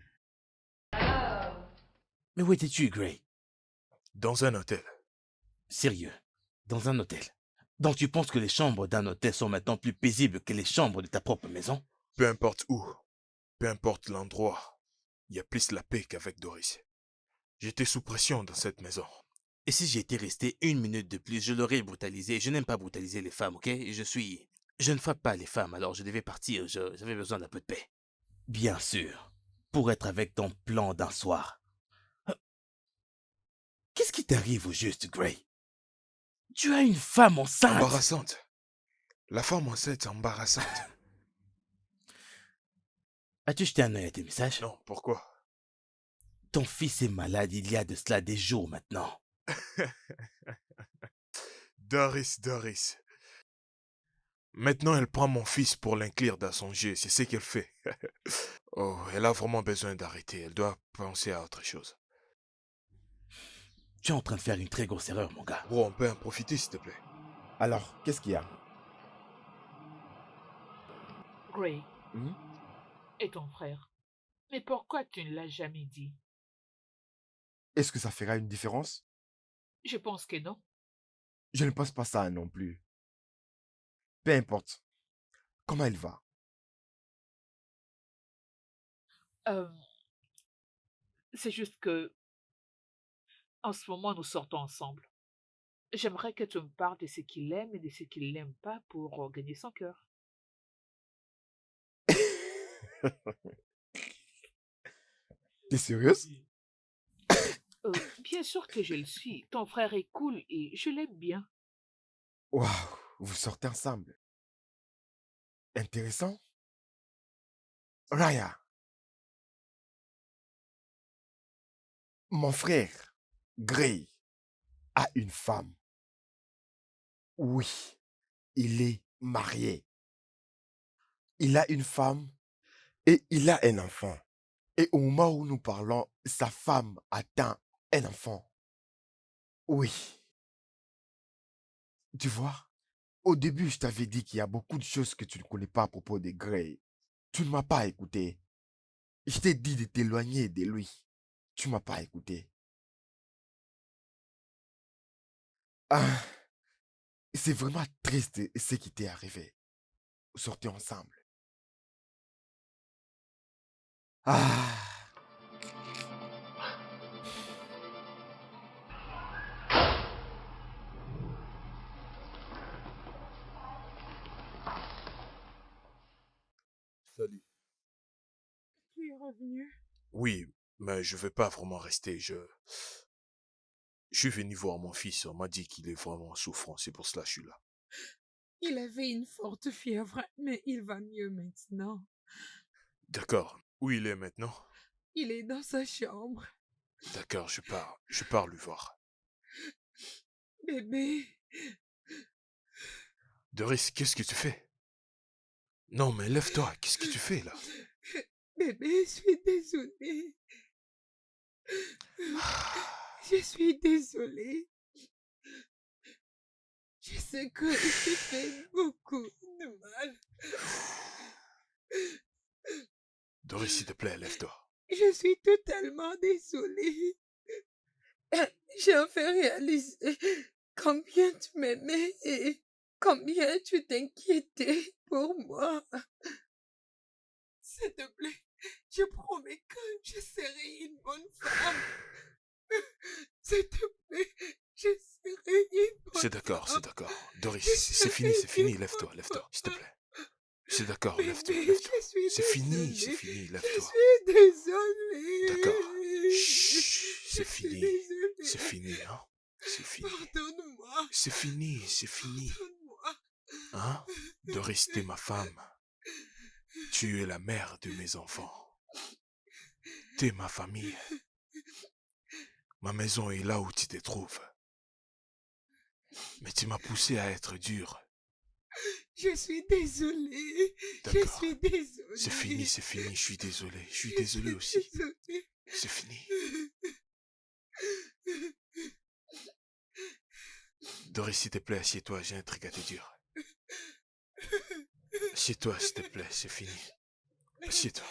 Mais où étais-tu, Gray? Dans un hôtel. Sérieux, dans un hôtel. Donc tu penses que les chambres d'un hôtel sont maintenant plus paisibles que les chambres de ta propre maison? Peu importe où, peu importe l'endroit, il y a plus la paix qu'avec Doris. J'étais sous pression dans cette maison. Et si j'étais resté 1 minute de plus, je l'aurais brutalisé. Je n'aime pas brutaliser les femmes, ok? Je ne frappe pas les femmes, alors je devais partir. J'avais besoin d'un peu de paix. Bien sûr. Pour être avec ton plan d'un soir. Qu'est-ce qui t'arrive au juste, Gray? Tu as une femme enceinte! Embarrassante. La femme enceinte est embarrassante. As-tu jeté un œil à tes messages? Non, pourquoi? Ton fils est malade il y a de cela des jours maintenant. Doris. Maintenant, elle prend mon fils pour l'inclure dans son jeu. C'est ce qu'elle fait. Oh, elle a vraiment besoin d'arrêter. Elle doit penser à autre chose. Tu es en train de faire une très grosse erreur, mon gars. Bro, on peut en profiter, s'il te plaît. Alors, qu'est-ce qu'il y a? Gray Hmm? et ton frère. Mais pourquoi tu ne l'as jamais dit? Est-ce que ça fera une différence? Je pense que non. Je ne pense pas ça non plus. Peu importe. Comment il va? Euh, c'est juste que, en ce moment, nous sortons ensemble. J'aimerais que tu me parles de ce qu'il aime et de ce qu'il n'aime pas pour gagner son cœur. T'es sérieuse? Bien sûr que je le suis. Ton frère est cool et je l'aime bien. Waouh, vous sortez ensemble. Intéressant. Raya, mon frère, Gray, a une femme. Oui, il est marié. Il a une femme et il a un enfant. Et au moment où nous parlons, sa femme attend un enfant. Oui, tu vois, au début, je t'avais dit qu'il y a beaucoup de choses que tu ne connais pas à propos de Gray. Tu ne m'as pas écouté. Je t'ai dit de t'éloigner de lui. Tu m'as pas écouté. Ah, c'est vraiment triste ce qui t'est arrivé. Sortez ensemble. Ah, Salut. Tu es revenu. Oui, mais je vais pas vraiment rester. Je suis venu voir mon fils. On m'a dit qu'il est vraiment en souffrance. C'est pour cela que je suis là. Il avait une forte fièvre, mais il va mieux maintenant. D'accord. Où il est maintenant? Il est dans sa chambre. D'accord, je pars lui voir. Bébé, Doris, qu'est-ce que tu fais? Non, mais lève-toi, qu'est-ce que tu fais là? bébé, je suis désolée. Je suis désolée. Je sais que je t'ai fait beaucoup de mal. Doris, s'il te plaît, lève-toi. Je suis totalement désolée. J'ai enfin réalisé combien tu m'aimais et combien tu t'inquiétais pour moi. S'il te plaît, je promets que je serai une bonne femme. S'il te plaît, je serai une C'est bonne d'accord, c'est femme. d'accord. Doris, Je c'est serai fini, une lève-toi, bonne lève-toi, s'il te femme. plaît. C'est d'accord, lève-toi, Bébé, lève-toi. je suis C'est désolée. fini, Je lève-toi. suis désolée. D'accord. Chut, Je c'est suis fini. C'est désolée. fini, hein. C'est fini. Pardonne-moi. C'est fini, c'est fini. Pardonne-moi. Hein? Doris, t'es ma femme. Tu es la mère de mes enfants. T'es ma famille. Ma maison est là où tu te trouves. Mais tu m'as poussé à être dur. Je suis désolée. Je D'accord. suis désolée. C'est fini, je suis désolé. Je suis Je désolé suis aussi. désolée. C'est fini. Doris, s'il te plaît, assieds-toi, j'ai un truc à te dire. Assieds-toi, s'il te plaît, c'est fini. Assieds-toi.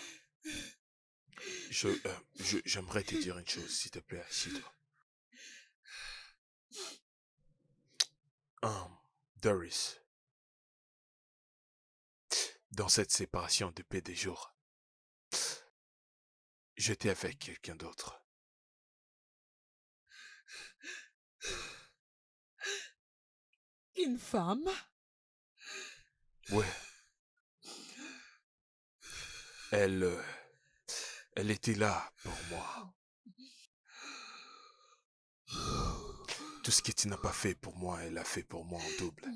J'aimerais te dire une chose, s'il te plaît, assieds-toi. Doris, dans cette séparation depuis des jours, j'étais avec quelqu'un d'autre. Une femme? Ouais. Elle était là pour moi. Tout ce que tu n'as pas fait pour moi, elle a fait pour moi en double.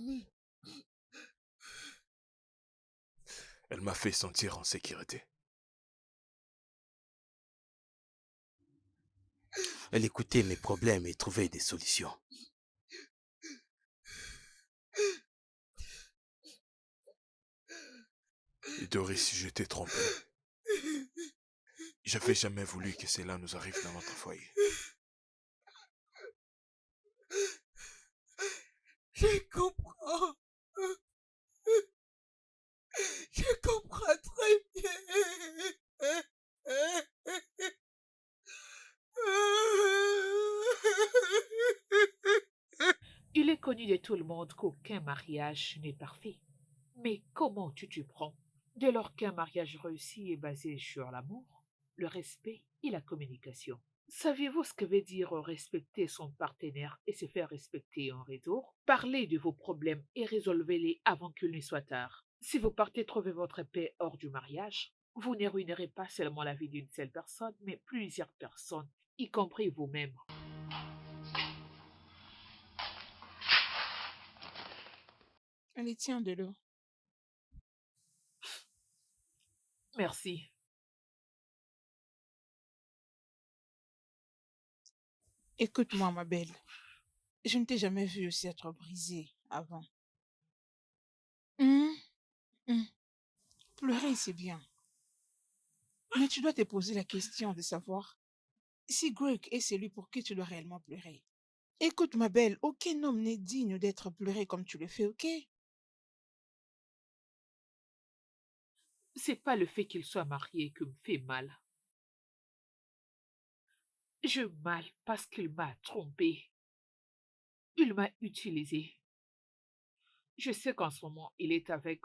Elle m'a fait sentir en sécurité. Elle écoutait mes problèmes et trouvait des solutions. Et Doris, je t'ai trompé. J'avais jamais voulu que cela nous arrive dans notre foyer. Je comprends. Je comprends très bien. Il est connu de tout le monde qu'aucun mariage n'est parfait. Mais comment tu t'y prends? Dès lors qu'un mariage réussi est basé sur l'amour, le respect et la communication. Saviez-vous ce que veut dire respecter son partenaire et se faire respecter en retour? Parlez de vos problèmes et résolvez-les avant qu'il ne soit tard. Si vous partez trouver votre paix hors du mariage, vous ne ruinerez pas seulement la vie d'une seule personne, mais plusieurs personnes, y compris vous-même. Allez, tiens de l'eau. Merci. Écoute-moi, ma belle. Je ne t'ai jamais vue aussi être brisée avant. Hum, hum. Pleurer, c'est bien. Mais tu dois te poser la question de savoir si Greg est celui pour qui tu dois réellement pleurer. Écoute, ma belle, aucun homme n'est digne d'être pleuré comme tu le fais, ok? C'est pas le fait qu'il soit marié qui me fait mal. Je mal parce qu'il m'a trompé. Il m'a utilisé. Je sais qu'en ce moment, il est avec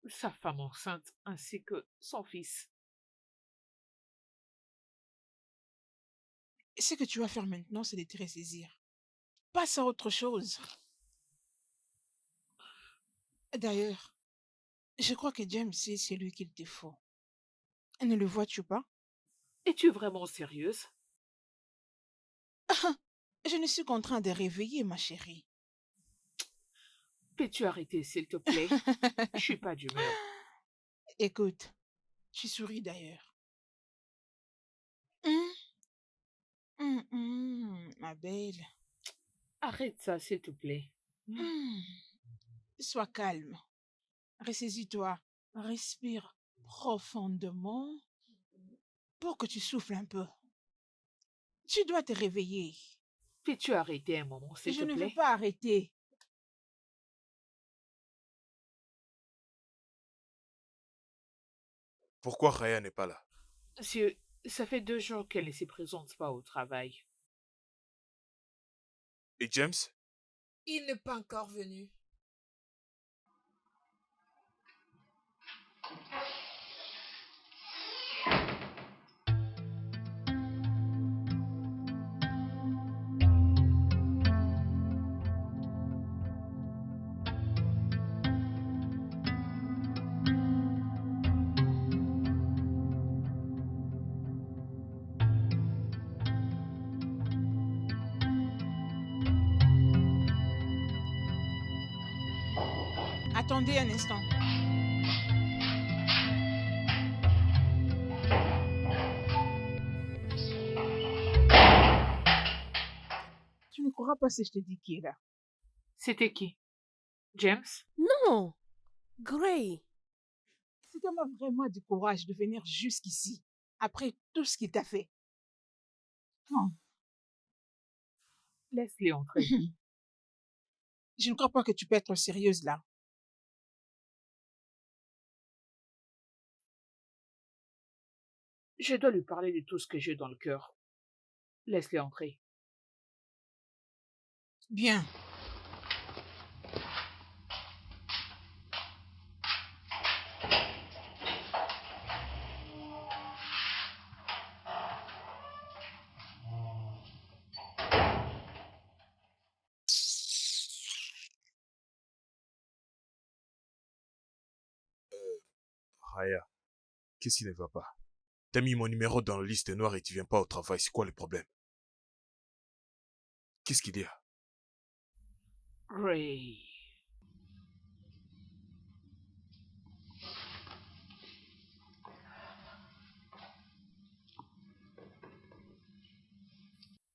sa femme enceinte ainsi que son fils. Ce que tu vas faire maintenant, c'est de te ressaisir. Passe à autre chose. D'ailleurs, je crois que James c'est celui qu'il te faut. Ne le vois-tu pas? Es-tu vraiment sérieuse? Je ne suis qu'en train de réveiller, ma chérie. Peux-tu arrêter, s'il te plaît? Je suis pas d'humeur. Écoute, tu souris d'ailleurs. Hum, ma belle. Arrête ça, s'il te plaît. Hmm. Sois calme. Ressaisis-toi. Respire profondément pour que tu souffles un peu. Tu dois te réveiller. Peux-tu arrêter un moment, s'il Je te ne veux plaît? pas arrêter. Pourquoi Raya n'est pas là? Monsieur, ça fait 2 jours qu'elle ne se présente pas au travail. Et James? Il n'est pas encore venu. Attendez un instant. Tu ne crois pas si je te dis qui est là. C'était qui? James? Non, Gray. Si tu as vraiment du courage de venir jusqu'ici, après tout ce qu'il t'a fait. Non. Laisse-les entrer. Je ne crois pas que tu peux être sérieuse là. Je dois lui parler de tout ce que j'ai dans le cœur. Laisse-les entrer. Bien. Raya, qu'est-ce qui ne va pas? T'as mis mon numéro dans la liste noire et tu viens pas au travail, c'est quoi le problème? Qu'est-ce qu'il y a? Gray.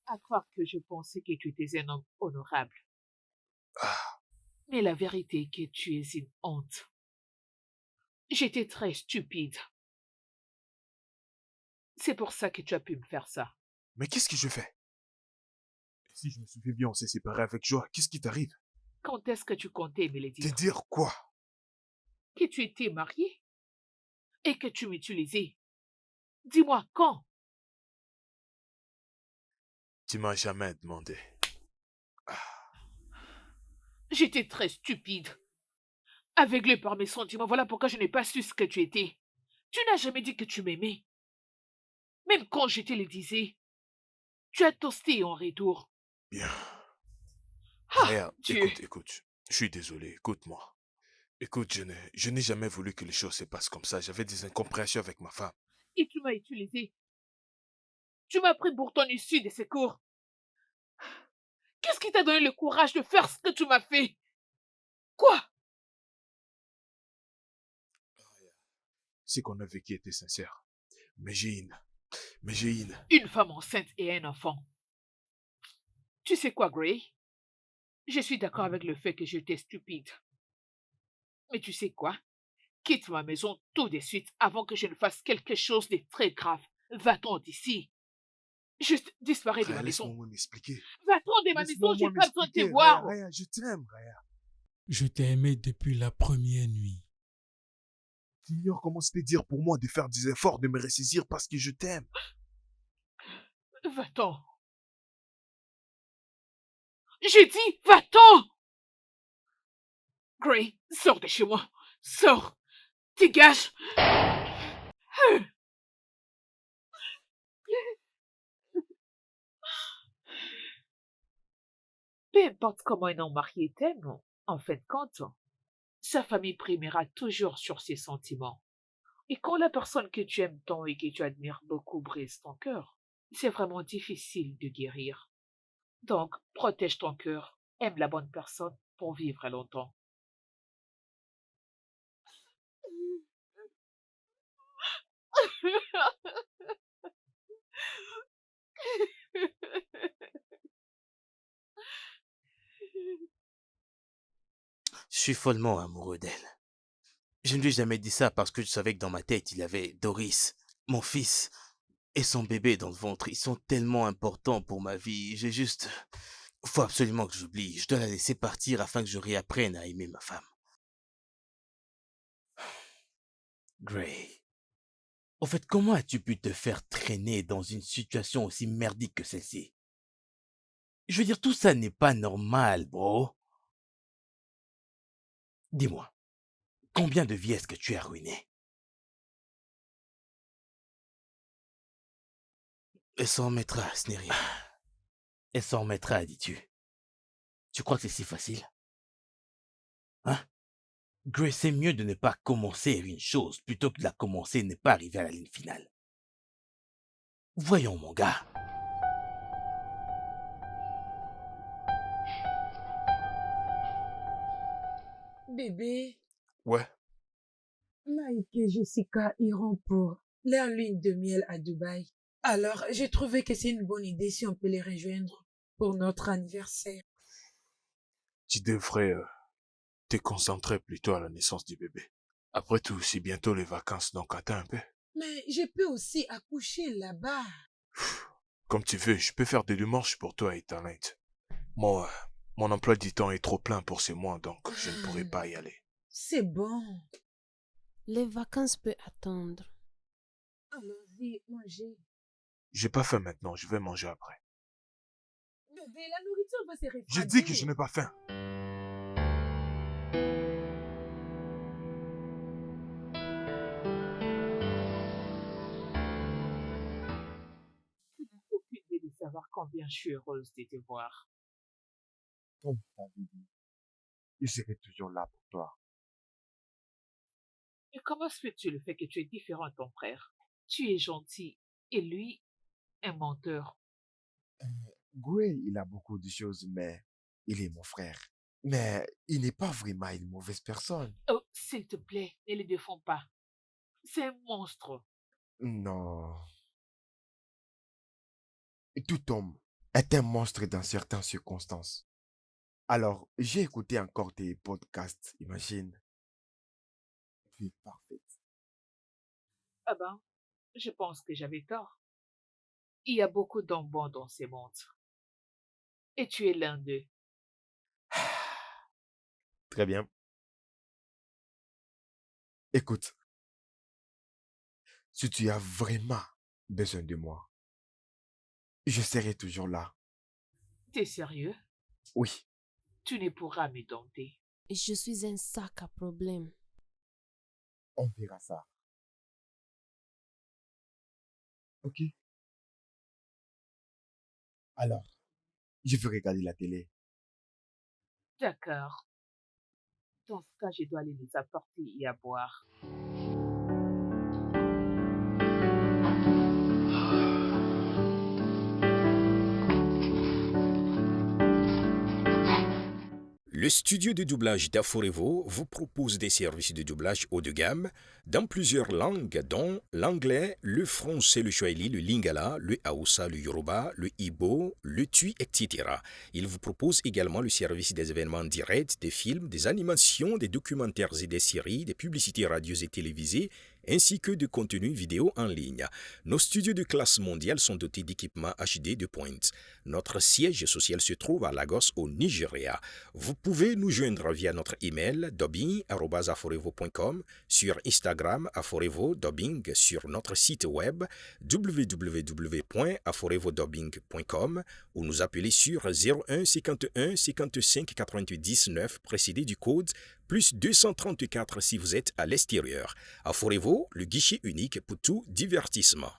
À croire que je pensais que tu étais un homme honorable. Ah, Mais la vérité est que tu es une honte. J'étais très stupide. C'est pour ça que tu as pu me faire ça. mais qu'est-ce que je fais? Si je me souviens bien, on s'est séparés avec joie. Qu'est-ce qui t'arrive? Quand est-ce que tu comptais me le Te dire? dire quoi? Que tu étais marié et que tu m'utilisais. Dis-moi quand? Tu m'as jamais demandé. J'étais très stupide. Aveuglé par mes sentiments, voilà pourquoi je n'ai pas su ce que tu étais. Tu n'as jamais dit que tu m'aimais. Même quand je te le disais, tu as toasté en retour. Bien. Ah, Raya, Dieu. écoute. Je suis désolé, écoute-moi. Écoute, je n'ai jamais voulu que les choses se passent comme ça. J'avais des incompréhensions avec ma femme. Et tu m'as utilisé. Tu m'as pris pour ton issue de secours. Qu'est-ce qui t'a donné le courage de faire ce que tu m'as fait? Quoi? C'est qu'on a vécu était sincère. Mais j'ai une. Une femme enceinte et un enfant. Tu sais quoi, Gray? Je suis d'accord avec le fait que j'étais stupide. Mais tu sais quoi? Quitte ma maison tout de suite avant que je ne fasse quelque chose de très grave. Va-t'en d'ici. Juste disparais de Raya, ma laisse-moi maison. m'expliquer. Va-t'en de ma maison, Laisse-moi j'ai pas besoin de te m'expliquer. voir. Raya, je t'aime, Raya. Je t'ai aimé depuis la première nuit. Tu ignores comment c'était dire pour moi de faire des efforts, de me ressaisir parce que je t'aime. Va-t'en. J'ai dit, va-t'en. Gray, sors de chez moi. Sors. Dégage. Peu importe comment un homme marié t'aime, en fin de compte, sa famille primera toujours sur ses sentiments. Et quand la personne que tu aimes tant et que tu admires beaucoup brise ton cœur, c'est vraiment difficile de guérir. Donc, protège ton cœur, aime la bonne personne pour vivre longtemps. Je suis follement amoureux d'elle. Je ne lui ai jamais dit ça parce que je savais que dans ma tête, il y avait Doris, mon fils, et son bébé dans le ventre. Ils sont tellement importants pour ma vie. Faut absolument que j'oublie. Je dois la laisser partir afin que je réapprenne à aimer ma femme. Gray, au fait, comment as-tu pu te faire traîner dans une situation aussi merdique que celle-ci? Je veux dire, tout ça n'est pas normal, bro. Dis-moi, combien de vies est-ce que tu as ruinées? Elle s'en remettra, ce n'est rien. Elle s'en remettra, dis-tu. Tu crois que c'est si facile? Hein? Gray, c'est mieux de ne pas commencer une chose plutôt que de la commencer et ne pas arriver à la ligne finale. Voyons, mon gars. Bébé, Ouais, Mike et Jessica iront pour leur lune de miel à Dubaï. Alors, j'ai trouvé que c'est une bonne idée si on peut les rejoindre pour notre anniversaire. tu devrais te concentrer plutôt à la naissance du bébé. Après tout, c'est bientôt les vacances, donc attends un peu. Mais je peux aussi accoucher là-bas. Comme tu veux, je peux faire des démarches pour toi et ta Nate. Moi, mon emploi du temps est trop plein pour ces mois, donc je ne pourrai pas y aller. C'est bon. Les vacances peuvent attendre. Allons-y, mangez. J'ai pas faim maintenant, je vais manger après. Bébé, la nourriture va se refroidir. J'ai dit que je n'ai pas faim. Tu n'as aucune idée de savoir combien je suis heureuse de te voir. Comme je t'avais dit, je serai toujours là pour toi. Et comment se fait-tu le fait que tu es différent de ton frère? Tu es gentil et lui, un menteur. Gray, il a beaucoup de choses, mais il est mon frère. Mais il n'est pas vraiment une mauvaise personne. Oh, s'il te plaît, ne le défends pas. C'est un monstre. Non. Tout homme est un monstre dans certaines circonstances. Alors, j'ai écouté encore tes podcasts, imagine. Tu es parfaite. Ah ben, je pense que j'avais tort. Il y a beaucoup d'hommes bons dans ces montres. Et tu es l'un d'eux. Très bien. Écoute, si tu as vraiment besoin de moi, je serai toujours là. T'es sérieux? Oui, Tu ne pourras me dompter. Je suis un sac à problème. on verra ça. Ok. Alors, je vais regarder la télé. D'accord. Dans ce cas, je dois aller nous apporter et à boire. Le studio de doublage d'Aforevo vous propose des services de doublage haut de gamme dans plusieurs langues, dont l'anglais, le français, le swahili, le lingala, le hausa, le yoruba, le igbo, le tui, etc. Il vous propose également le service des événements directs, des films, des animations, des documentaires et des séries, des publicités radios et télévisées, ainsi que de contenus vidéo en ligne. Nos studios de classe mondiale sont dotés d'équipements HD de pointe. Notre siège social se trouve à Lagos, au Nigeria. Vous pouvez nous joindre via notre email dubbing@aforevo.com, sur Instagram aforevo-dubbing, sur notre site web www.aforevodubbing.com ou nous appeler sur 01 51 55 88 19 précédé du code plus 234 si vous êtes à l'extérieur. Aforevo, le guichet unique pour tout divertissement.